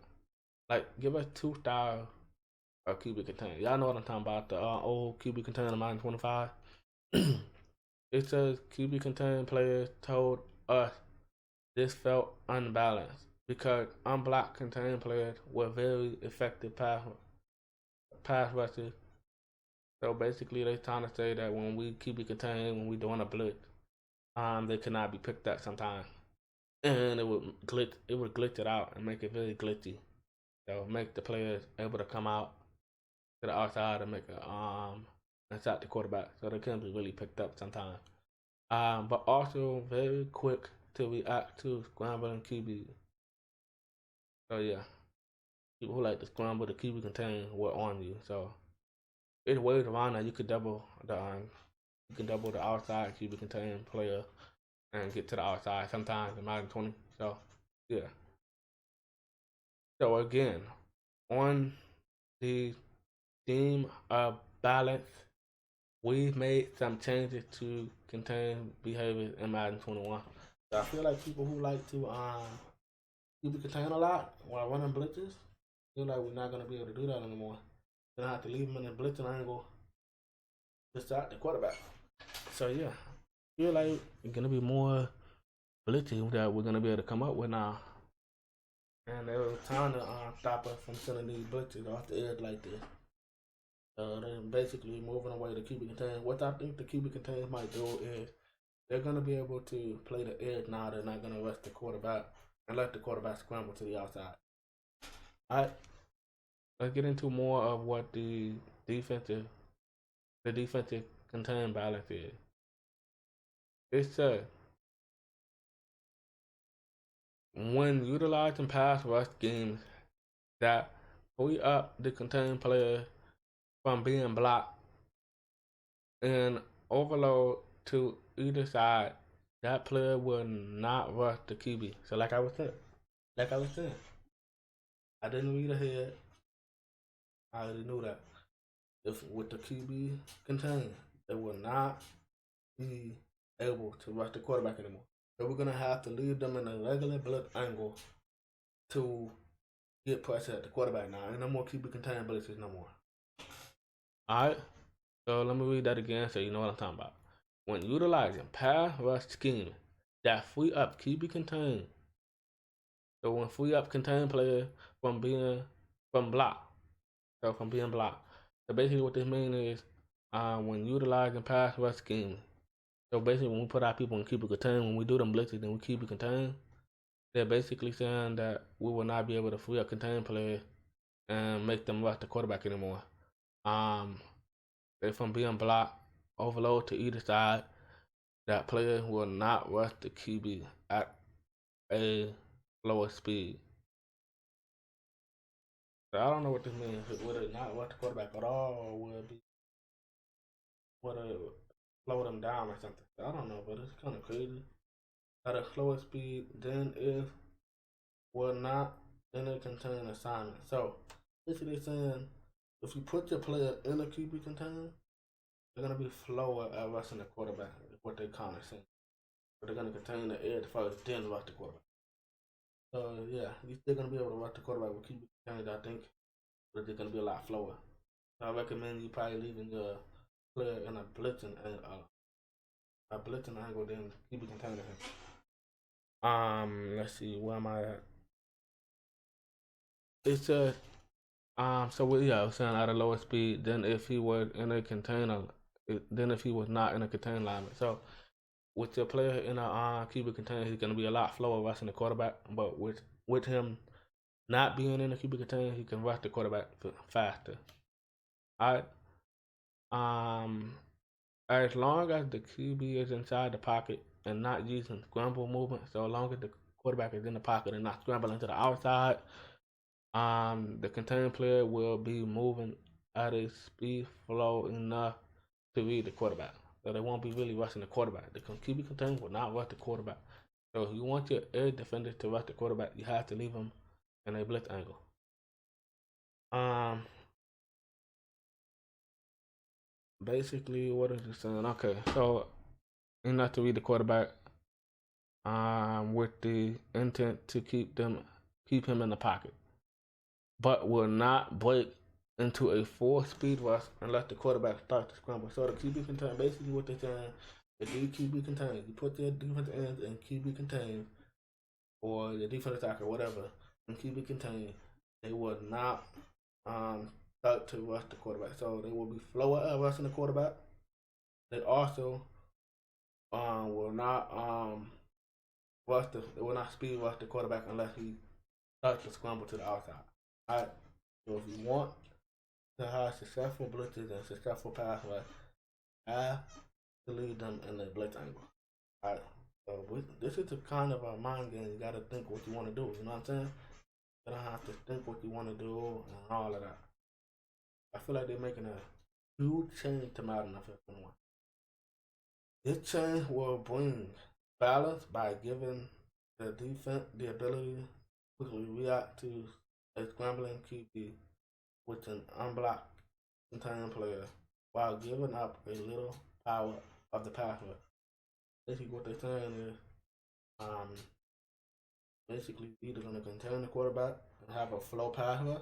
Like, give us two styles of QB container. Y'all know what I'm talking about, the old QB container in Madden 25. It says QB container players told us this felt unbalanced because unblocked container players were very effective pass rushers. So basically, they're trying to say that when we QB contain, when we doing a blitz, they cannot be picked up sometimes, and it would glitch it out and make it very glitchy. So make the players able to come out to the outside and make a inside the quarterback, so they can't be really picked up sometimes. But also very quick to react to scrambling QB. So yeah, people who like to scramble the QB contain were on you. So it's ways around that you could double the outside QB contain player and get to the outside sometimes in Madden 20. So yeah. So again, on the theme of balance, we've made some changes to contain behaviors in Madden 21. So I feel like people who like to QB contain a lot while running blitzes, feel like we're not gonna be able to do that anymore. We're gonna have to leave them in the blitzing angle beside the quarterback. So yeah, I feel like it's gonna be more blitzing that we're gonna be able to come up with now. And they were trying to stop us from sending these blitzes off the edge like this. They're basically moving away the QB containers. What I think the QB containers might do is they're going to be able to play the edge now. They're not going to rush the quarterback and let the quarterback scramble to the outside. All right, let's get into more of what the defensive contain balance is. It says when utilizing pass rush schemes that free up the contained player from being blocked and overload to either side, that player will not rush the QB. So like I was saying, I didn't read ahead. I already knew that. If with the QB contained, they will not be able to rush the quarterback anymore. So we're gonna have to leave them in a regular blitz angle to get pressure at the quarterback now. And no more QB contained blitzes no more. Alright, so let me read that again so you know what I'm talking about. When utilizing pass rush scheme that free up QB contained, so when free up contained player from being blocked. So basically what this means is when utilizing pass rush scheme. So basically when we put our people in QB contained, when we do them blitzes and we QB contained, they're basically saying that we will not be able to free up contained players and make them rush the quarterback anymore. If from being blocked, overload to either side, that player will not rush the QB at a lower speed. So I don't know what this means. Would it not rush the quarterback at all, or would it slow them down or something? I don't know, but it's kind of crazy. At a slower speed than if will not in a contained assignment. So basically saying if you put your player in a QB container, they're gonna be slower at rushing the quarterback, is what they're kind of saying. But they're gonna contain the edge first, then rush the quarterback. So yeah, you're still gonna be able to rush the quarterback with QB containers, I think, but they're gonna be a lot slower. So I recommend you probably leaving your player in a blitzing angle than QB container. Let's see, where am I at? It's a so I was saying at a lower speed than if he was in a container, than if he was not in a container alignment. So with your player in a QB container, he's gonna be a lot slower rushing the quarterback. But with him not being in a QB container, he can rush the quarterback faster. Alright. As long as the QB is inside the pocket and not using scramble movement, so as long as the quarterback is in the pocket and not scrambling to the outside, The contained player will be moving at a speed flow enough to read the quarterback. So they won't be really rushing the quarterback. The QB contained will not rush the quarterback. So if you want your edge defender to rush the quarterback, you have to leave him in a blitz angle. Basically, what is it saying? Okay, so enough to read the quarterback, with the intent to keep him in the pocket, but will not break into a full speed rush and let the quarterback start to scramble. So the QB contain, basically what they're saying, the QB contains, you put their defensive ends in QB contains, or the defensive tackle, whatever, in QB contains, they will not start to rush the quarterback. So they will be slower at rushing the quarterback. They also will not they will not speed rush the quarterback unless he starts to scramble to the outside. Alright. So if you want to have successful blitzes and successful pass rush, have to lead them in the blitz angle. Alright. So this is a kind of a mind game. You gotta think what you want to do. You know what I'm saying? You gotta have to think what you want to do and all of that. I feel like they're making a huge change to MaddenNFL 21. This change will bring balance by giving the defense the ability to quickly react to a scrambling QB with an unblocked contained player while giving up a little power of the pass rush. Basically what they're saying is basically either going to contain the quarterback and have a flow pass rush,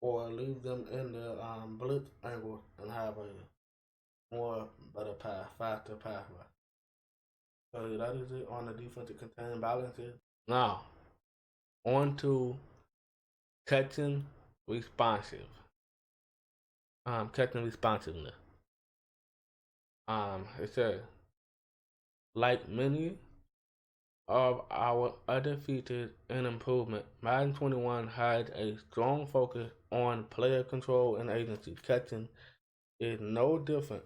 or leave them in the blitz angle and have a more better pass, faster pass rush. So that is it on the defensive contained balances. Now, on to catching responsive. Catching responsiveness. It says, like many of our other features and improvement, Madden 21 has a strong focus on player control and agency. Catching is no different.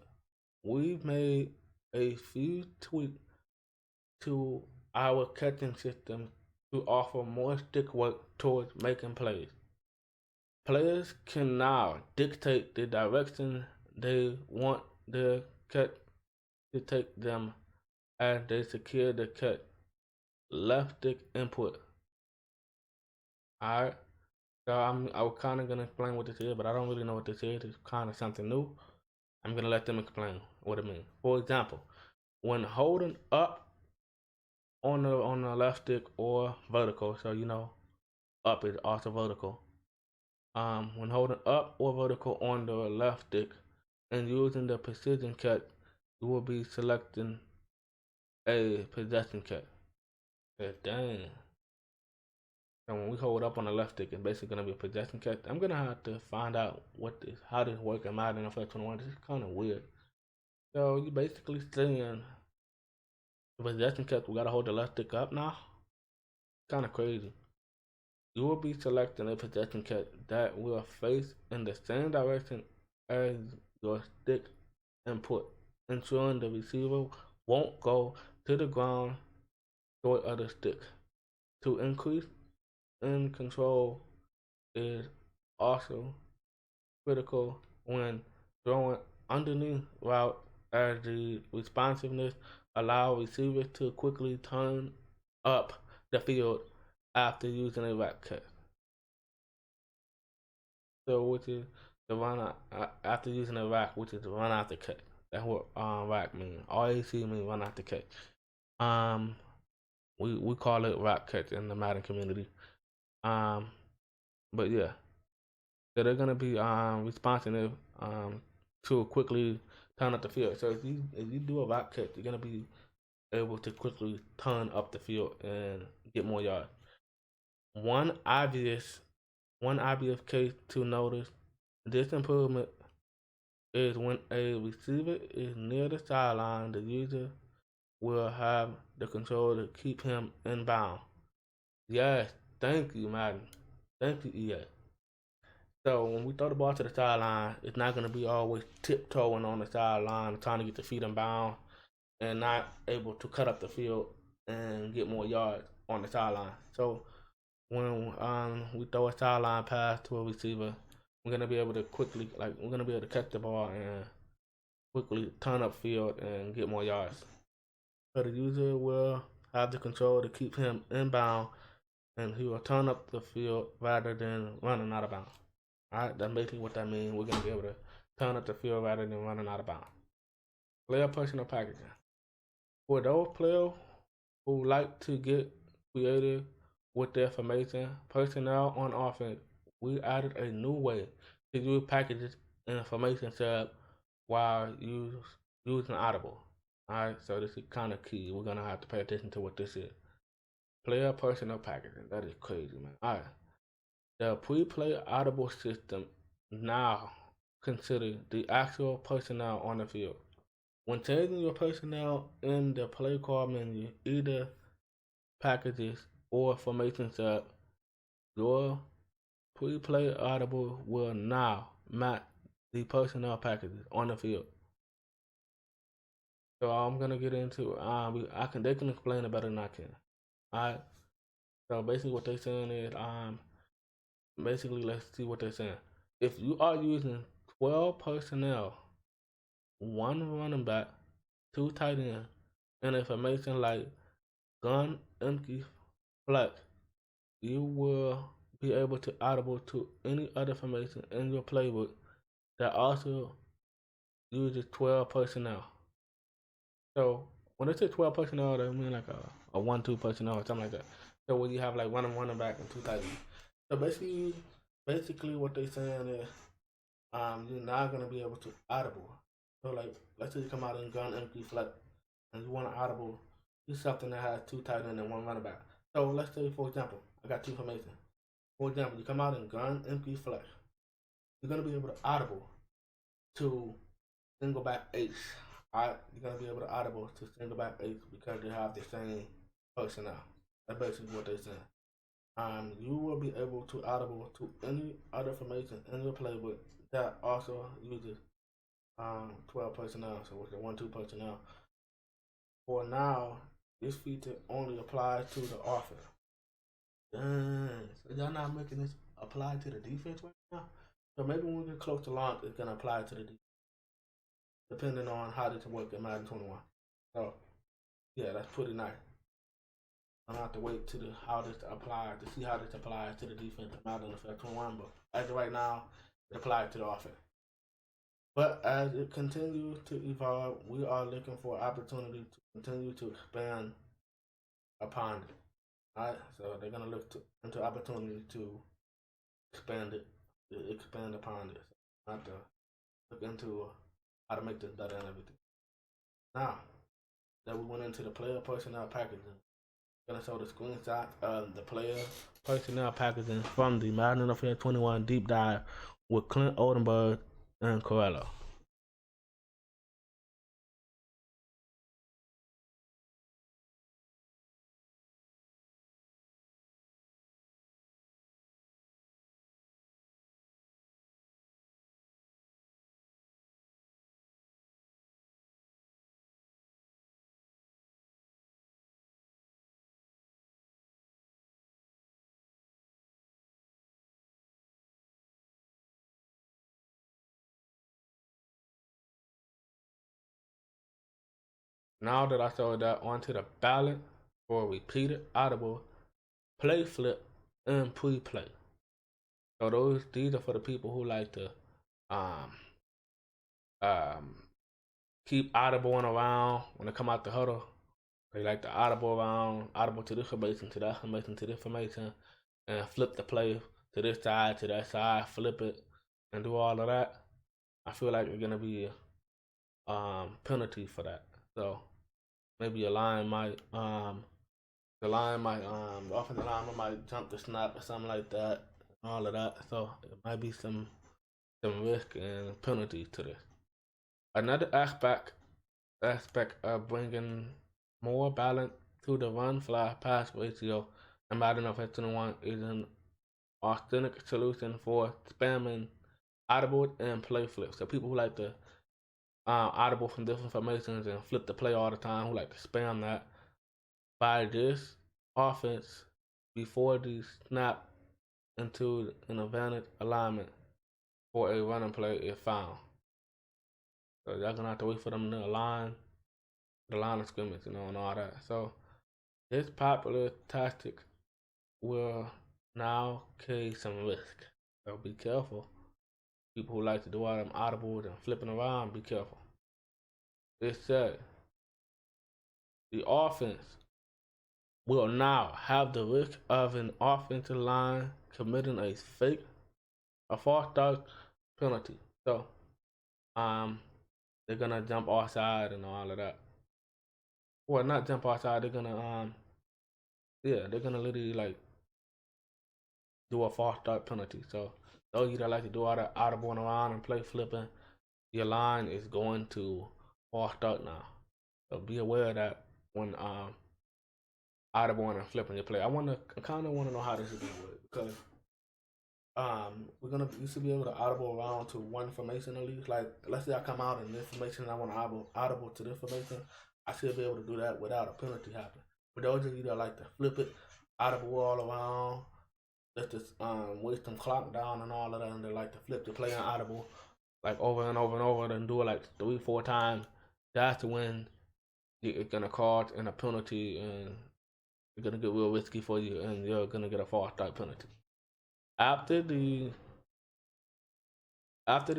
We've made a few tweaks to our catching system to offer more stick work towards making plays. Players can now dictate the direction they want their catch to take them as they secure the catch. Left stick input. Alright, so I was kind of gonna explain what this is, but I don't really know what this is. It's kind of something new. I'm gonna let them explain what it means. For example, when holding up on the left stick or vertical, so you know, up is also vertical. When holding up or vertical on the left stick and using the precision cut, you will be selecting a possession cut. Dang. So when we hold up on the left stick, it's basically gonna be a possession cut. I'm gonna have to find out how this works in MaddenNFL 21. This is kind of weird. So you basically saying the possession cut, we gotta hold the left stick up now. Kind of crazy. You will be selecting a possession cut that will face in the same direction as your stick input, ensuring the receiver won't go to the ground toward other stick. To increase in control is also critical when throwing underneath route, as the responsiveness allows receivers to quickly turn up the field after using a rack cut. So which is the run after using a rack, which is the run after cut. That's what rack means. RAC means run after cut. We call it rack cut in the Madden community. But yeah, so they're gonna be responsive to quickly turn up the field. So if you do a rack cut, you're gonna be able to quickly turn up the field and get more yards. One obvious case to notice this improvement is when a receiver is near the sideline, the user will have the control to keep him in bounds. Yes, thank you, Madden. Thank you, EA. So when we throw the ball to the sideline, it's not going to be always tiptoeing on the sideline, trying to get the feet in bounds, and not able to cut up the field and get more yards on the sideline. So when we throw a sideline pass to a receiver, we're gonna be able to quickly, we're gonna be able to catch the ball and quickly turn up field and get more yards. So the user will have the control to keep him inbound, and he will turn up the field rather than running out of bounds. Alright, that's basically what that means. We're gonna be able to turn up the field rather than running out of bounds. Player personal packaging. For those players who like to get creative with their formation, personnel on offense, we added a new way to use packages in a formation setup while using Audible. Alright, so this is kind of key. We're gonna have to pay attention to what this is. Player personal packaging. That is crazy, man. Alright. The pre-play Audible system now consider the actual personnel on the field. When changing your personnel in the play call menu, either packages or formation setup, your pre-play Audible will now match the personnel packages on the field. So I'm gonna get into they can explain it better than I can. Alright. So basically what they're saying is basically let's see what they're saying. If you are using 12 personnel, 1 running back, 2 tight ends, and a formation like gun, empty, flex, you will be able to audible to any other formation in your playbook that also uses 12 personnel. So when they say 12 personnel, they mean like a 1-2 personnel or something like that. So when you have like 1 running back and 2 tight ends. So basically what they're saying is you're not gonna be able to audible. So like let's say you come out in gun, empty, flex, and you want to audible, use something that has 2 tight ends and 1 running back. So let's say, for example, I got 2 formations. For example, you come out in gun, empty, flex. You're gonna be able to audible to single back ace. Alright, you're gonna be able to audible to single back ace because they have the same personnel. That's basically what they're saying. You will be able to audible to any other formation in your playbook that also uses 12 personnel, so with the 1-2 personnel. For now, this feature only applies to the offense. So y'all not making this apply to the defense right now? So maybe when we get close to launch, it's gonna apply to the defense, depending on how this works in Madden 21. So yeah, that's pretty nice. I'm gonna have to wait to see how this applies to the defense in MaddenNFL 21. But as of right now, it applies to the offense. But as it continues to evolve, we are looking for opportunity to continue to expand upon it. Alright, so they're gonna look into opportunity to expand upon it. So have to look into how to make this better and everything. Now that we went into the player personnel packaging, I'm gonna show the screenshot of the player personnel packaging from the MaddenNFL 21 deep dive with Clint Oldenburg and Corello. Now that I showed that onto the ballot for repeated audible, play flip, and pre-play. So these are for the people who like to keep audibling around when they come out the huddle. They like to audible around, audible to this formation, to that formation, to this formation, and flip the play to this side, to that side, flip it, and do all of that. I feel like it's gonna be penalty for that. So maybe the offensive lineman might jump the snap or something like that, and all of that. So it might be some risk and penalty to this. Another aspect of bringing more balance to the run-fly-pass ratio in MaddenNFL 21 is an authentic solution for spamming audible and play flips. So people who like to audible from different formations and flip the play all the time, who like to spam that. By this offense, before the snap into an advantage alignment for a running play is found. So y'all gonna have to wait for them to align the line of scrimmage, and all that. So this popular tactic will now carry some risk. So be careful. People who like to do all them audibles and flipping around, be careful. It said the offense will now have the risk of an offensive line committing a false start penalty. So, they're gonna jump offside and all of that. Well, not jump offside. They're gonna they're gonna literally like do a false start penalty. So those of you that like to do all that audible around and play flipping, your line is going to false start now. So be aware of that when audible and flipping your play. I kind of want to know how this is gonna work because you should be able to audible around to one formation at least. Like let's say I come out in this formation and I want to audible to this formation, I should be able to do that without a penalty happening. For those of you that like to flip it, audible all around, let's just waste them clock down and all of that, and they like to flip the play on audible like over and over and over, and do it like 3-4 times. That's when it's gonna cause a penalty, and it's gonna get real risky for you, and you're gonna get a false start penalty. After the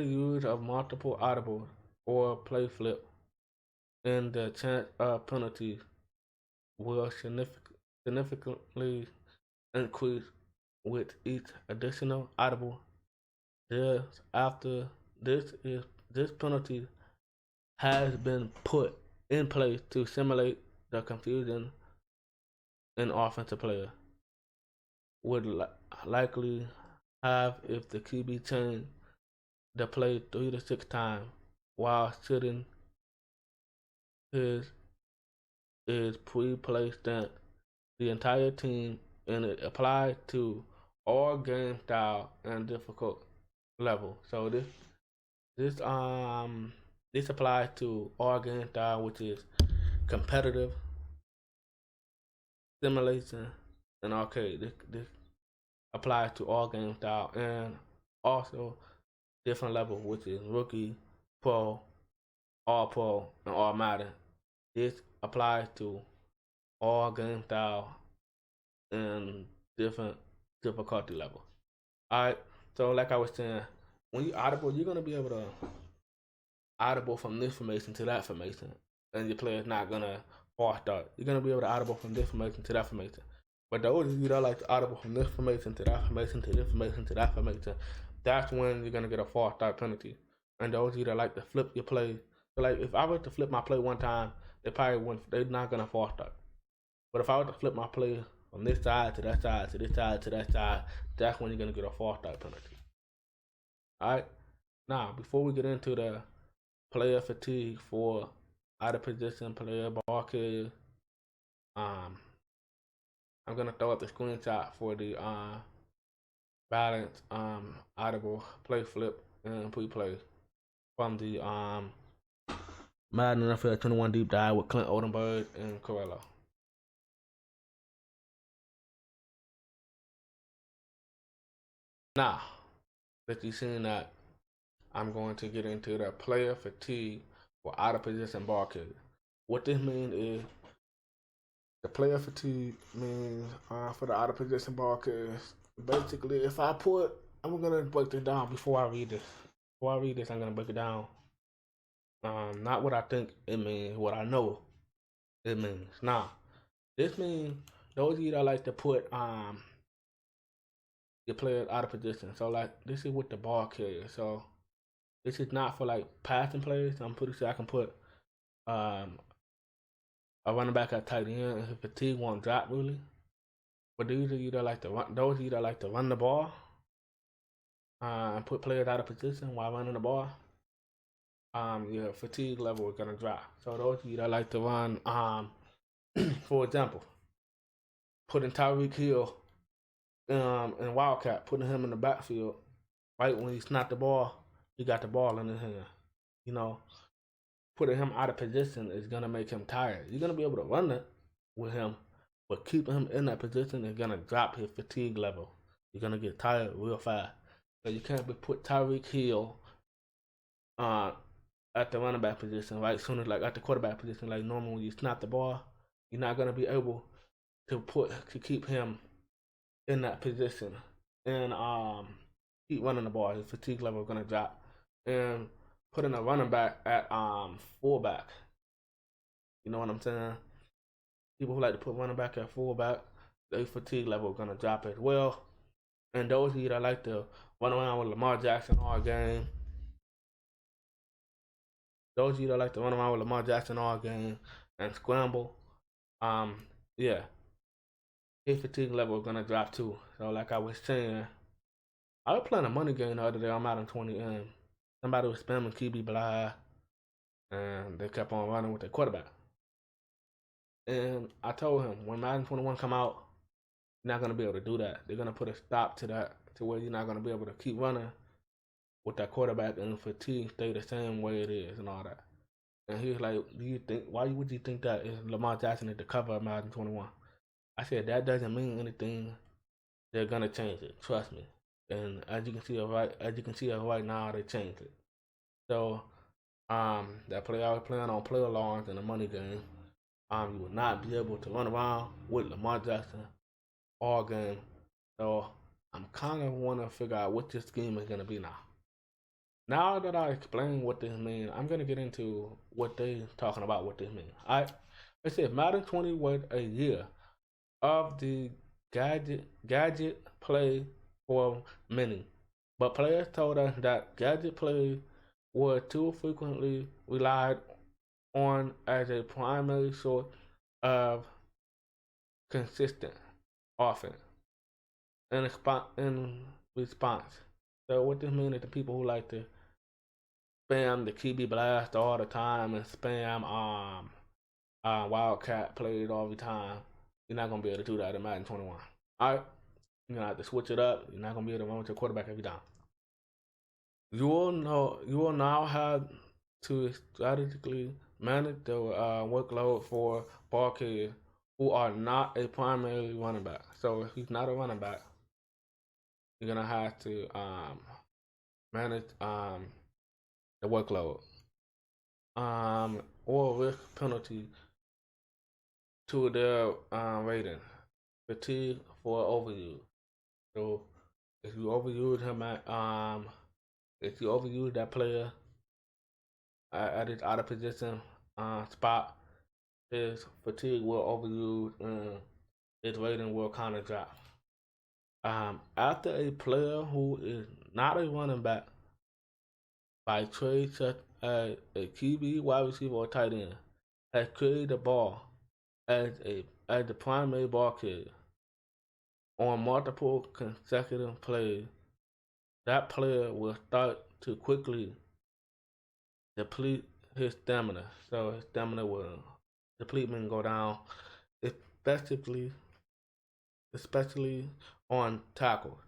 use of multiple audibles or play flip, and the chance of penalty will significantly increase with each additional audible. After this penalty has been put in place to simulate the confusion an offensive player would likely have if the QB changed the play 3 to 6 times while sitting his pre-play stance. The entire team, and it applies to all game style and difficult level. So this applies to all game style, which is competitive, simulation, and arcade. This applies to all game style and also different level, which is rookie, pro, all pro, and all Madden. This applies to all game style and different difficulty level. Alright, so like I was saying, when you audible, you're gonna be able to audible from this formation to that formation, and your player's not gonna false start. You're gonna be able to audible from this formation to that formation. But those of you that like to audible from this formation to that formation to this formation to that formation, that's when you're gonna get a false start penalty. And those of you that like to flip your play, so like if I were to flip my play one time, they're not gonna false start. But if I were to flip my play from this side to that side to this side to that side, that's when you're gonna get a false start penalty. Alright? Now, before we get into the player fatigue for out of position player ball carrier, I'm gonna throw up the screenshot for the balance audible play flip and pre-play from the Madden NFL 21 deep dive with Clint Oldenburg and Corella. Now that you've seen that, I'm going to get into the player fatigue for out of position ball carrier. What this means is the player fatigue means for the out of position ball carriers. Basically, I'm gonna break this down before I read this. Before I read this, I'm gonna break it down. Not what I think it means, what I know it means. Now, this means those of you that like to put your players out of position. So like this is with the ball carrier. So this is not for like passing players. I'm pretty sure I can put a running back at tight end, and his fatigue won't drop really. But those of you that like to run the ball and put players out of position while running the ball, your fatigue level is gonna drop. So those of you that like to run, for example, putting Tyreek Hill in Wildcat, putting him in the backfield, right when he snapped the ball, he got the ball in his hand. Putting him out of position is gonna make him tired. You're gonna be able to run it with him, but keeping him in that position is gonna drop his fatigue level. You're gonna get tired real fast. So you can't be put Tyreek Hill at the running back position, right? Soon as like at the quarterback position, like normal when you snap the ball, you're not gonna be able to keep him in that position and keep running the ball. His fatigue level is gonna drop. And putting a running back at fullback. You know what I'm saying? People who like to put running back at fullback, their fatigue level is gonna drop as well. And those of you that like to run around with Lamar Jackson all game, and scramble, yeah, his fatigue level is gonna drop too. So like I was saying, I was playing a money game the other day on Madden 20, and somebody was spamming QB Bly, and they kept on running with their quarterback. And I told him, when Madden 21 come out, you're not gonna be able to do that. They're gonna put a stop to that, to where you're not gonna be able to keep running with that quarterback and fatigue stay the same way it is and all that. And he was like, why would you think that is Lamar Jackson at the cover of Madden 21? I said, that doesn't mean anything. They're gonna change it, trust me. And as you can see right now, they changed it. So that player I was playing on play alarms in the money game, you will not be able to run around with Lamar Jackson all game. So I'm kind of want to figure out what this scheme is gonna be now. Now that I explain what this means, I'm gonna get into what they talking about. What this means. They said Madden 20 was a year of the gadget play for many, but players told us that gadget play was too frequently relied on as a primary source of consistent offense in response. So what this means is the people who like to spam the QB blast all the time and spam wildcat plays all the time, you're not gonna be able to do that in Madden 21. Alright, you're gonna have to switch it up. You're not gonna be able to run with your quarterback every time. You will now have to strategically manage the workload for ball carriers who are not a primary running back. So if he's not a running back, you're gonna have to manage the workload or risk penalty to their rating. Fatigue for overuse. So if you overuse him if you overuse that player at his out of position spot, his fatigue will overuse and his rating will kind of drop. After a player who is not a running back by trade such as a QB, wide receiver, or tight end has carried the ball as the primary ball carrier on multiple consecutive plays, that player will start to quickly deplete his stamina. So his stamina will deplete and go down, especially on tackle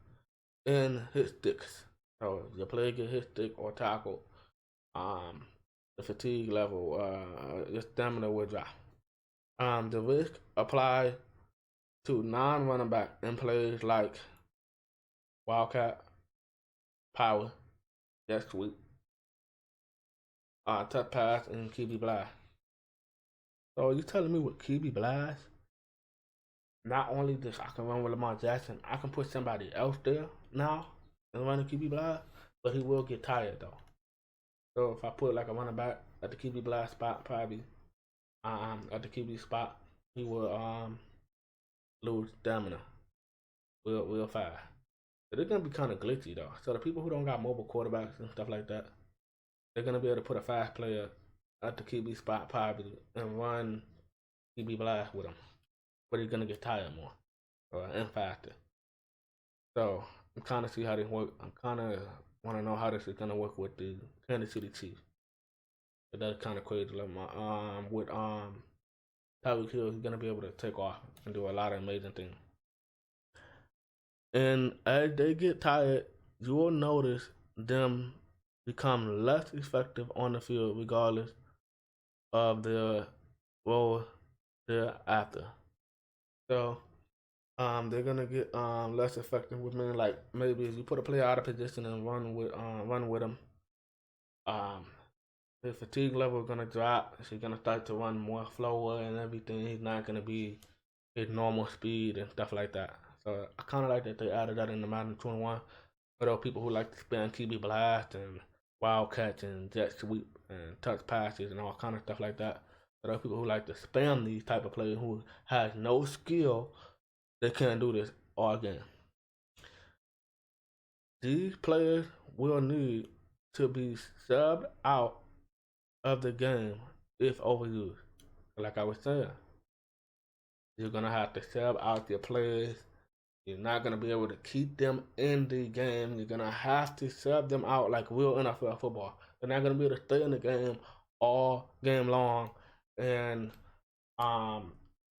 and hit sticks. So if the player get hit stick or tackle, the fatigue level, the stamina will drop. The risk apply to non-running back in plays like wildcat, power, jet sweep, touch pass, and QB blast. So you telling me with QB blast, not only this I can run with Lamar Jackson, I can put somebody else there now and run a QB blast, but he will get tired though. So if I put like a running back at the QB blast spot, probably at the QB spot, he will lose stamina real fast. So they're gonna be kind of glitchy though. So the people who don't got mobile quarterbacks and stuff like that, they're gonna be able to put a fast player at the QB spot probably and run QB blast with him, but he's gonna get tired more and faster. So I'm kind of see how this work. I'm kind of want to know how this is gonna work with the Kansas City Chiefs. But that's kind of crazy. Like with Tyreek Hill, he's gonna be able to take off and do a lot of amazing things. And as they get tired, you will notice them become less effective on the field, regardless of their role thereafter. So they're gonna get less effective with meaning like maybe if you put a player out of position and run with them, um his fatigue level is gonna drop. He's gonna start to run more slower and everything. He's not gonna be his normal speed and stuff like that. So I kind of like that they added that in the Madden 21. For those people who like to spam QB blast and wildcats and jet sweep and touch passes and all kind of stuff like that. For those people who like to spam these type of players who has no skill, they can't do this all game. These players will need to be subbed out of the game if overused. Like I was saying, you're gonna have to sub out your players. You're not gonna be able to keep them in the game. You're gonna have to sub them out like real NFL football. They're not gonna be able to stay in the game all game long and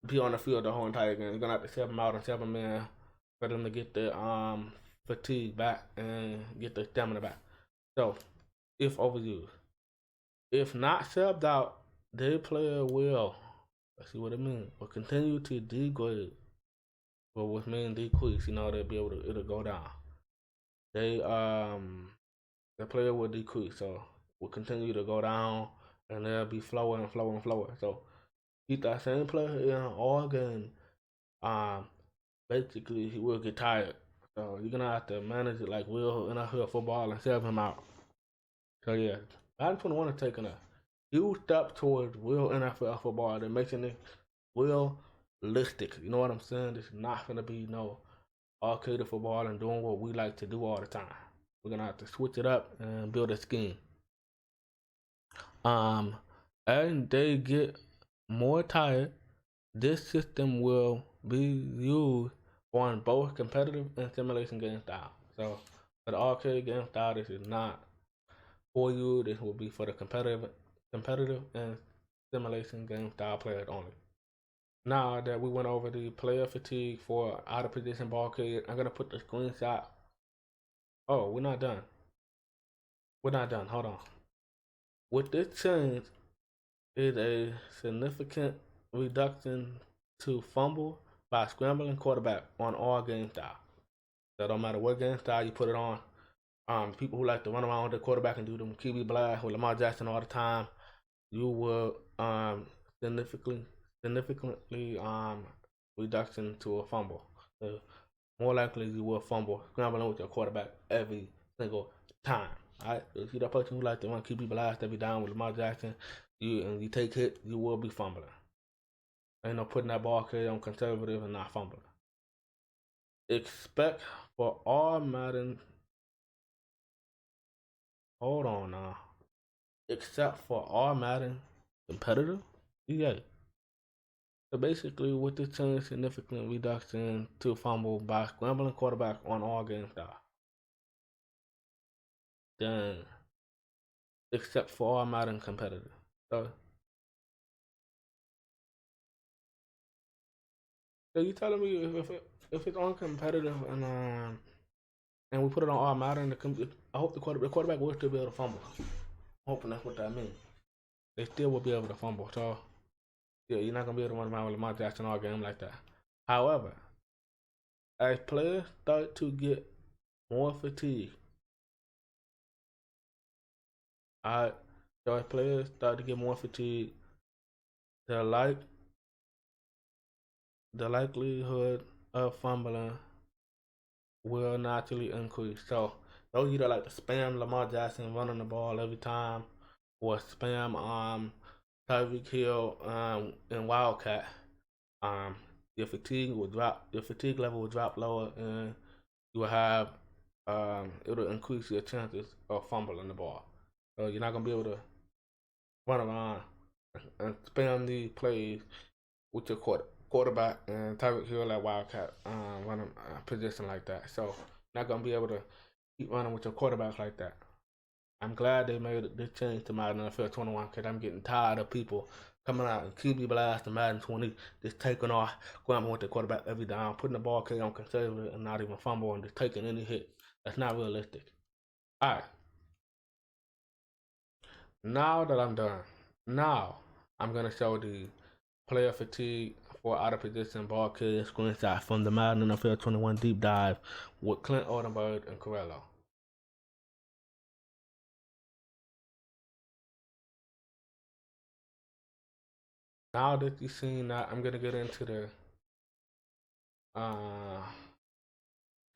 be on the field the whole entire game. You're gonna have to sub them out and sub them in for them to get their fatigue back and get their stamina back. So if overused. If not subbed out, their player will, let's see what it means, will continue to degrade. Well, which means decrease, they'll be able to, it'll go down. The player will decrease, so will continue to go down and they'll be slower and slower and slower. So keep that same player in all game. Basically he will get tired. So you're gonna have to manage it like real NFL football and sub him out. So yeah, Madden 21 is taking a huge step towards real NFL football. They're making it realistic. You know what I'm saying? It's not gonna be no arcade football and doing what we like to do all the time. We're gonna have to switch it up and build a scheme. And they get more tired, this system will be used on both competitive and simulation game style. So for the arcade game style, this is not for you. This will be for the competitive and simulation game style players only. Now that we went over the player fatigue for out of position ball carrier, I'm gonna put the screenshot. Oh, we're not done. We're not done. Hold on. With this change is a significant reduction to fumble by scrambling quarterback on all game style. So no matter what game style you put it on, people who like to run around with the quarterback and do them QB blast with Lamar Jackson all the time, you will significantly reduction to a fumble. So more likely you will fumble scrambling with your quarterback every single time. Alright, so if you're that person who like to run QB blast every down with Lamar Jackson, you take hit, you will be fumbling. Ain't no putting that ball carrier on conservative and not fumbling. Expect for all Madden. Hold on now. Except for all Madden competitive, EA. So basically, with this change, significant reduction to fumble by scrambling quarterback on all game style. Then, except for all Madden competitive. So you telling me if it's on competitive and we put it on all Madden, I hope the quarterback will still be able to fumble. I'm hoping that's what that means. They still will be able to fumble. So yeah, you're not gonna be able to run around with Lamar Jackson all game like that. However, as players start to get more fatigue, so as players start to get more fatigue, the likelihood of fumbling will naturally increase. So those of you that like to spam Lamar Jackson running the ball every time, or spam Tyreek Hill and Wildcat, your fatigue level will drop lower, and you will have it'll increase your chances of fumbling the ball. So you're not gonna be able to run around and spam these plays with your quarterback and Tyreek Hill at Wildcat running a position like that. So not gonna be able to keep running with your quarterback like that. I'm glad they made this change to Madden NFL 21 because I'm getting tired of people coming out and QB blast and Madden 20, just taking off, going with the quarterback every down, putting the ball carrier on conservative and not even fumble and just taking any hit. That's not realistic. All right. Now that I'm done, now I'm gonna show the player fatigue for out of position ball carrier screenshot from the Madden NFL 21 deep dive with Clint Oldenburg and Corello. Now that you've seen that, I'm gonna get into the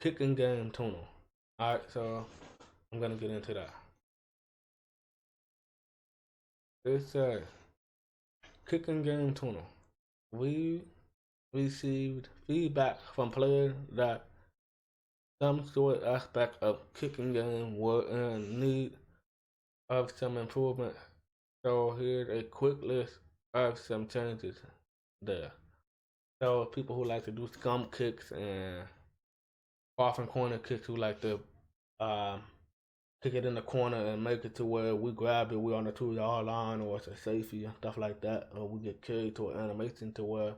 kicking game tunnel. Alright, so I'm gonna get into that. It's a kicking game tunnel. We received feedback from players that some sort aspect of kicking game were in need of some improvement. So here's a quick list of some changes there. So people who like to do scum kicks and often corner kicks who like to kick it in the corner and make it to where we grab it, we're on the 2-yard line, or it's a safety and stuff like that, or we get carried to an animation to where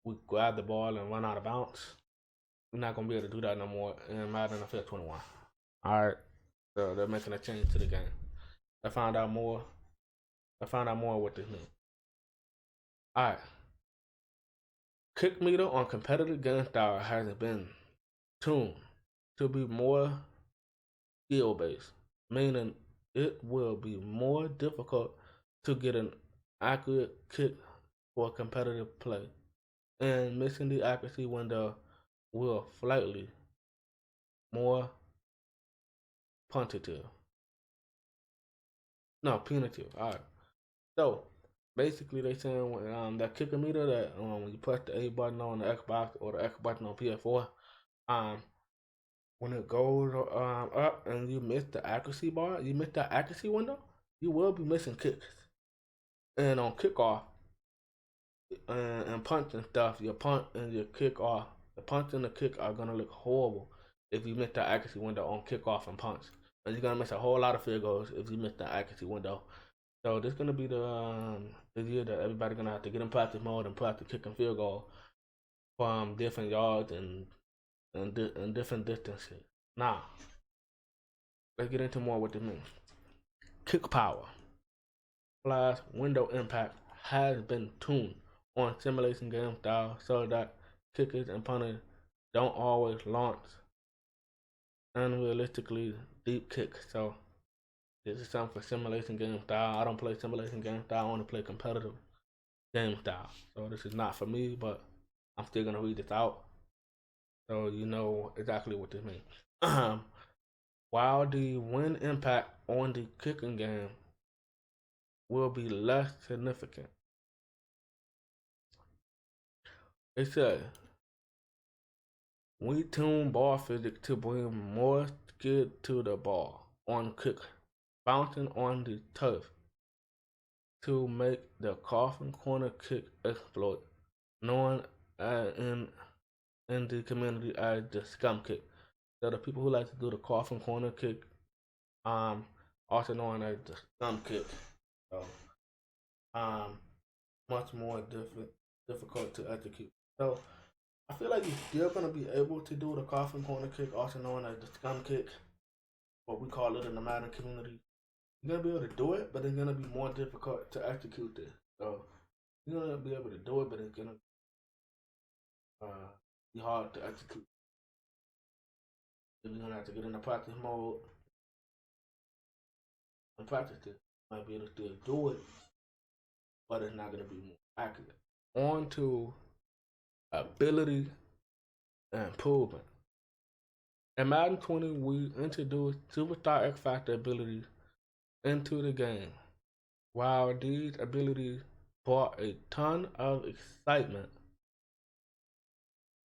we grab the ball and run out of bounds. We're not gonna be able to do that no more in Madden NFL 21. Alright, so they're making a change to the game. I found out more what this means. Alright. Kick meter on competitive game style has been tuned to be more skill based, meaning it will be more difficult to get an accurate kick for competitive play, and missing the accuracy window will slightly more punitive. Alright. So basically they saying when that kicker meter that when you press the A button on the Xbox or the X button on PS4, when it goes up and you miss the accuracy bar, you miss that accuracy window, you will be missing kicks. And on kickoff and punch and stuff, your punt and your kickoff, the punch and the kick are gonna look horrible if you miss that accuracy window on kickoff and punch. And you're gonna miss a whole lot of field goals if you miss that accuracy window. So this is gonna be the year that everybody's gonna have to get in practice mode and practice kicking field goal from different yards and different distances. Now, let's get into more what this means. Kick power / window impact has been tuned on simulation game style so that kickers and punters don't always launch unrealistically deep kicks. So this is something for simulation game style. I don't play simulation game style, I only play competitive game style. So this is not for me, but I'm still gonna read this out so you know exactly what this means. While the win impact on the kicking game will be less significant, it said we tune ball physics to bring more skid to the ball on kick, bouncing on the turf to make the coffin corner kick exploit, known in the community as the scum kick. So the people who like to do the coffin corner kick, also known as the scum kick. So, much more difficult to execute. So I feel like you're still gonna be able to do the coffin corner kick, also known as the scum kick, what we call it in the Madden community. You're gonna be able to do it, but it's gonna be more difficult to execute this. So you're gonna be able to do it, but it's gonna be hard to execute. You're gonna have to get in the practice mode and practice it. You might be able to still do it, but it's not gonna be more accurate. On to ability and improvement. In Madden 20, we introduced Superstar X Factor abilities into the game. While these abilities brought a ton of excitement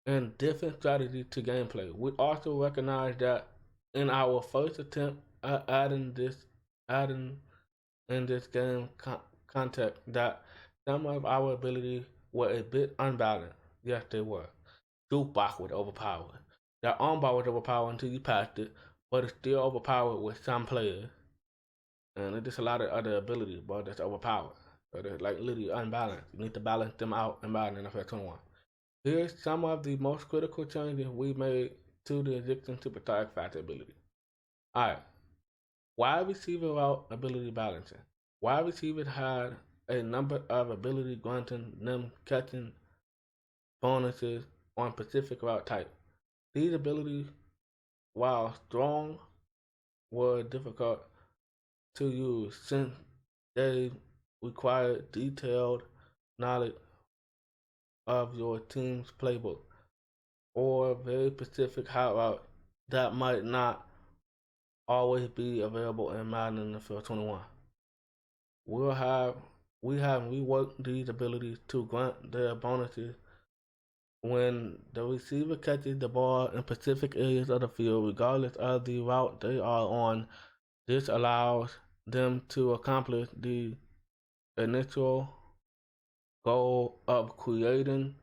and different strategies to gameplay, we also recognize that in our first attempt at adding in this game context that some of our abilities were a bit unbalanced. Yes, they were. Jukebox was overpowered. The armbar was overpowered until you passed it, but it's still overpowered with some players. And there's just a lot of other abilities, but that's overpowered. So they're like literally unbalanced. You need to balance them out in Madden NFL 21. Here's some of the most critical changes we made to the existing Superstar X Factor ability. Alright. Wide receiver route ability balancing. Wide receivers had a number of ability granting them catching bonuses on specific route type. These abilities, while strong, were difficult to use since they require detailed knowledge of your team's playbook or very specific hot route that might not always be available in Madden NFL 21. We have reworked these abilities to grant their bonuses when the receiver catches the ball in specific areas of the field, regardless of the route they are on. This allows them to accomplish the initial goal of creating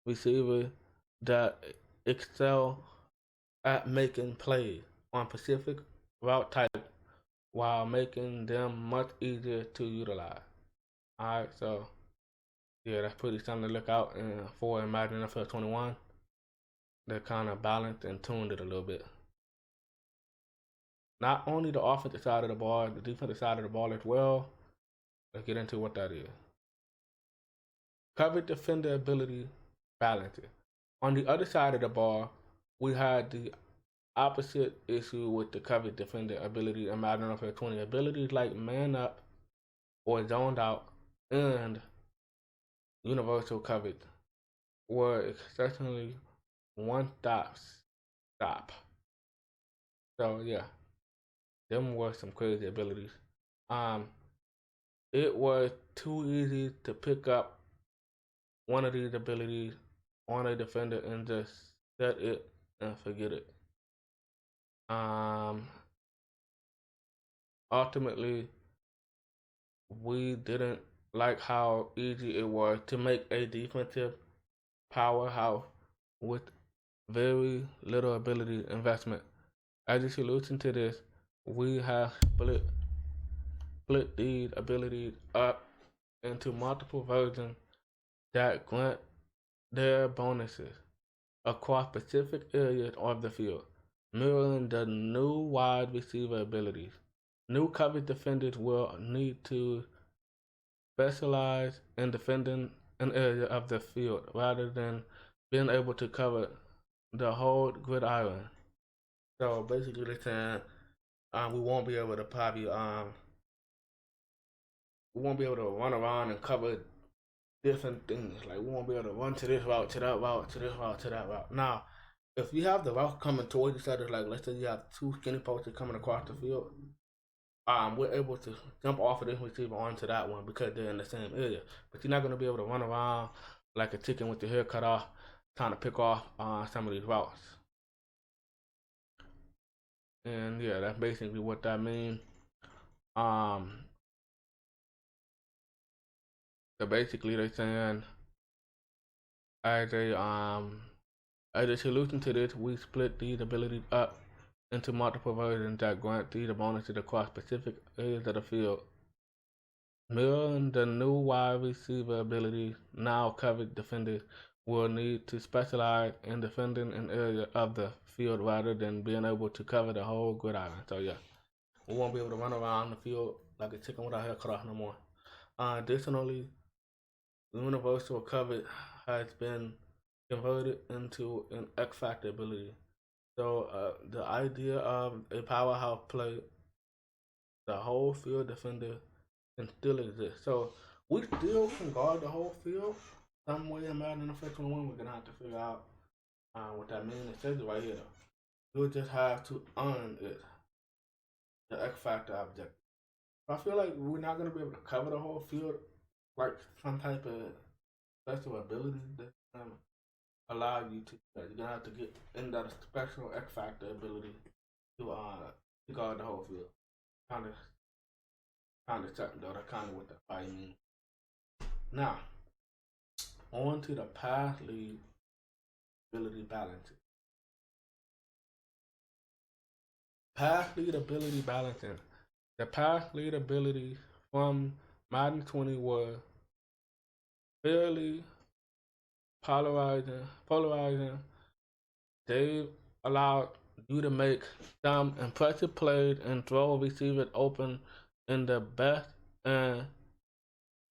receivers that excel at making plays on specific route type while making them much easier to utilize. Alright, so yeah, that's pretty something to look out for in Madden NFL 21. They kind of balanced and tuned it a little bit. Not only the offensive side of the ball, the defensive side of the ball as well. Let's get into what that is. Cover defender ability balancing. On the other side of the ball, we had the opposite issue with the cover defender ability in Madden NFL 20. Abilities like man up or zoned out and universal coverage were exceptionally one-stop. So yeah, them were some crazy abilities. It was too easy to pick up one of these abilities on a defender and just set it and forget it. Ultimately, we didn't like how easy it was to make a defensive powerhouse with very little ability investment. As a solution to this, we have split these abilities up into multiple versions that grant their bonuses across specific areas of the field, mirroring the new wide receiver abilities. New coverage defenders will need to specialize in defending an area of the field rather than being able to cover the whole gridiron. So basically, they're saying we won't be able to probably we won't be able to run around and cover different things. Like we won't be able to run to this route, to that route, to this route, to that route. Now, if you have the route coming towards each other, like let's say you have two skinny posters coming across the field, we're able to jump off of this receiver onto that one because they're in the same area. But you're not going to be able to run around like a chicken with your hair cut off, trying to pick off some of these routes. And yeah, that's basically what that means. So basically, they're saying as a solution to this, we split these abilities up into multiple versions that grant these bonuses across specific areas of the field. Mirroring the new wide receiver ability, now covered defenders will need to specialize in defending an area of the field rather than being able to cover the whole gridiron. So yeah, we won't be able to run around the field like a chicken with our hair cut off no more. Additionally, universal coverage has been converted into an X Factor ability. So the idea of a powerhouse play, the whole field defender can still exist. So we still can guard the whole field some way in Madden NFL 21. We're gonna have to figure out what that means. It says it right here though. You'll just have to earn it. The X Factor objective. I feel like we're not gonna be able to cover the whole field like some type of special ability that allow you to. You're gonna have to get in that special X Factor ability to guard the whole field. Kind of certain though. That's kind of what that fight means. Now, on to the pass lead ability balancing. Pass lead ability balancing. The pass lead ability from Madden 20 were fairly polarizing. They allowed you to make some impressive plays and throw receivers open in the best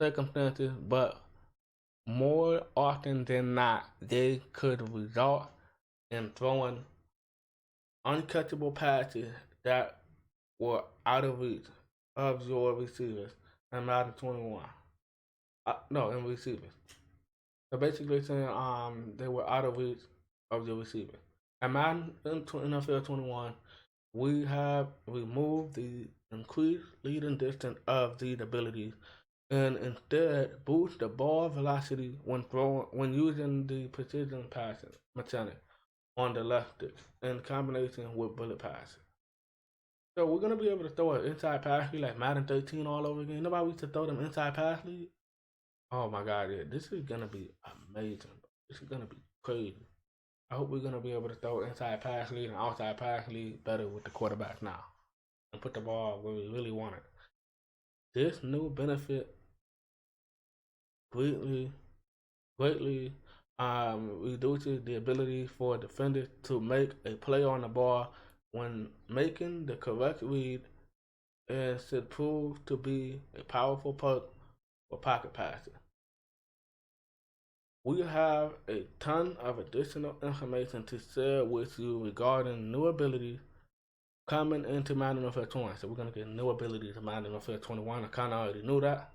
circumstances, but more often than not, they could result in throwing uncatchable passes that were out of reach of your receivers in Madden 21. No, in receivers. So basically saying they were out of reach of your receiver. In Madden NFL 21, we have removed the increased leading distance of these abilities and instead boost the ball velocity when using the precision passing mechanic on the left stick in combination with bullet passes. So we're gonna be able to throw an inside pass lead like Madden 13 all over again. Nobody used to throw them inside pass lead. Oh my god, yeah, this is gonna be amazing. This is gonna be crazy. I hope we're gonna be able to throw inside pass lead and outside pass lead better with the quarterbacks now and put the ball where we really want it. This new benefit greatly reduces the ability for defenders to make a play on the ball when making the correct read, and should prove to be a powerful perk for pocket passing. We have a ton of additional information to share with you regarding new abilities coming into Madden NFL 21. So we're going to get new abilities in Madden NFL 21. I kind of already knew that,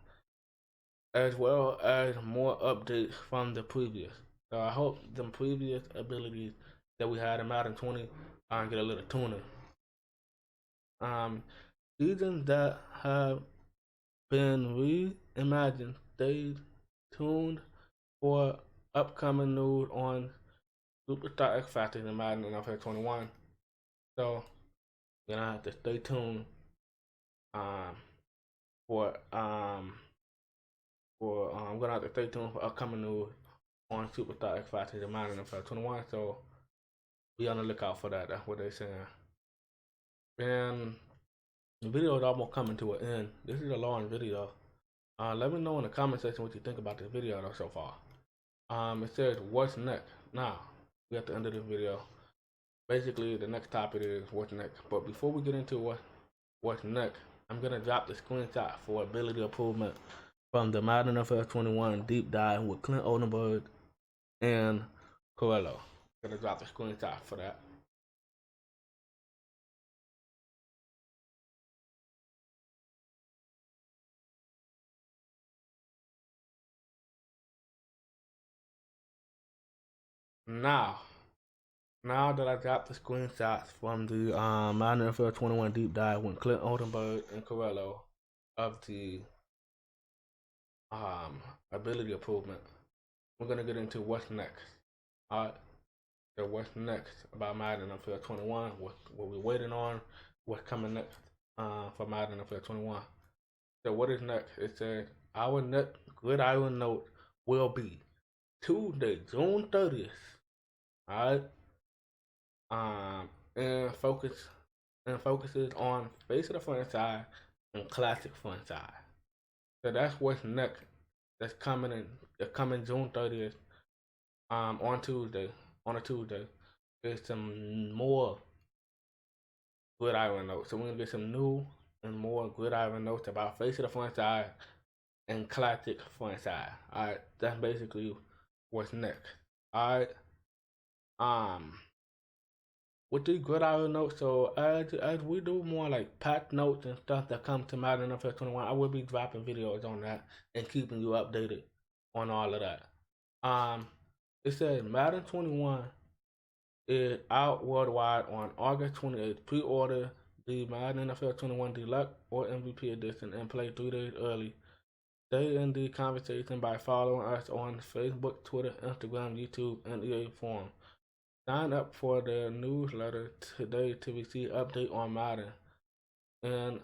as well as more updates from the previous. So I hope the previous abilities that we had in Madden 20 get a little tuning. Seasons that have been reimagined, stay tuned for upcoming news on Superstar X Factor in Madden NFL 21. So you're gonna have to stay tuned for I'm gonna have to stay tuned for upcoming news on Superstar X Factor in Madden NFL 21. So be on the lookout for that. That's what they're saying. And the video is almost coming to an end. This is a long video. Let me know in the comment section what you think about this video though so far. It says what's next. Now we at the end of this video. Basically, the next topic is what's next. But before we get into what's next, I'm gonna drop the screenshot for ability improvement from the Madden NFL 21 deep dive with Clint Oldenburg and Corello. I'm gonna drop the screenshot for that. Now that I got the screenshots from the Madden NFL 21 deep dive with Clint Oldenburg and Corello of the ability improvement, we're gonna get into what's next. Alright, so what's next about Madden NFL 21? What we're waiting on? What's coming next for Madden NFL 21? So what is next? It says our next Gridiron note will be Tuesday, June 30th. Alright. And focuses on face of the front side and classic front side. So that's what's next. That's coming June 30th. On a Tuesday. There's some more Gridiron notes. So we're gonna get some new and more Gridiron notes about face of the front side and classic front side. Alright, that's basically what's next. Alright. With these Gridiron notes, so as we do more like patch notes and stuff that come to Madden NFL 21, I will be dropping videos on that and keeping you updated on all of that. It says Madden 21 is out worldwide on August 28th. Pre-order the Madden NFL 21 Deluxe or MVP Edition and play 3 days early. Stay in the conversation by following us on Facebook, Twitter, Instagram, YouTube, and EA Forum. Sign up for the newsletter today to receive update on Madden and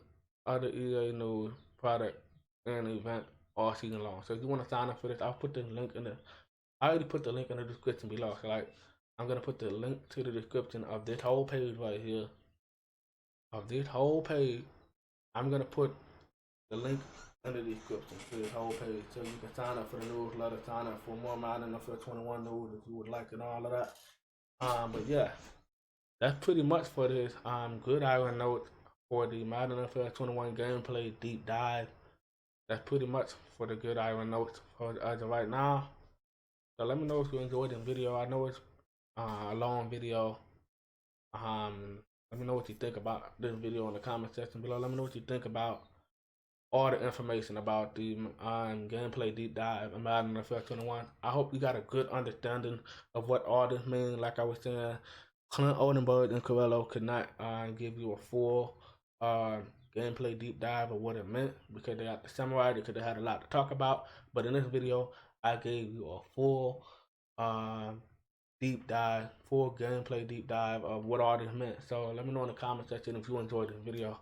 other EA news, product, and event all season long. So if you want to sign up for this, I'll put the link I already put the link in the description below. So like, I'm gonna put the link to the description of this whole page right here. I'm gonna put the link in the description to this whole page, so you can sign up for the newsletter, sign up for more Madden NFL 21 news if you would like, and all of that. But yeah, that's pretty much for this Gridiron note for the Madden NFL 21 gameplay deep dive. That's pretty much for the Gridiron notes for as of right now. So let me know if you enjoyed this video. I know it's a long video. Let me know what you think about this video in the comment section below. Let me know what you think about all the information about the gameplay deep dive in Madden NFL 21. I hope you got a good understanding of what all this means. Like I was saying, Clint Oldenburg and Corello could not give you a full gameplay deep dive of what it meant because they got the samurai, because they had a lot to talk about. But in this video, I gave you a full deep dive, full gameplay deep dive of what all this meant. So let me know in the comment section if you enjoyed this video.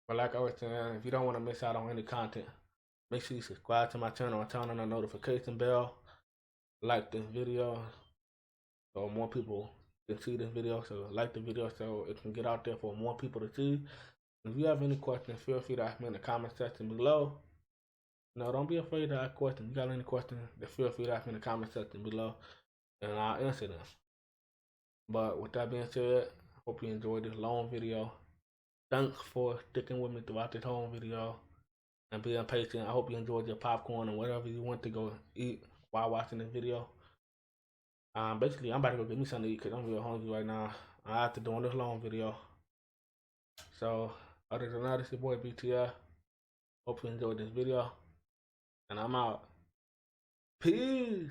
But like I was saying, if you don't want to miss out on any content, make sure you subscribe to my channel and turn on the notification bell. Like this video so more people can see this video. So like the video so it can get out there for more people to see. If you have any questions, feel free to ask me in the comment section below. No, don't be afraid to ask questions. If you got any questions, feel free to ask me in the comment section below, and I'll answer them. But with that being said, hope you enjoyed this long video. Thanks for sticking with me throughout this whole video and being patient. I hope you enjoyed your popcorn and whatever you want to go eat while watching this video. Basically, I'm about to go get me something to eat because I'm real hungry right now. After doing this long video. So, other than that, it's your boy BTF. Hope you enjoyed this video. And I'm out. Peace.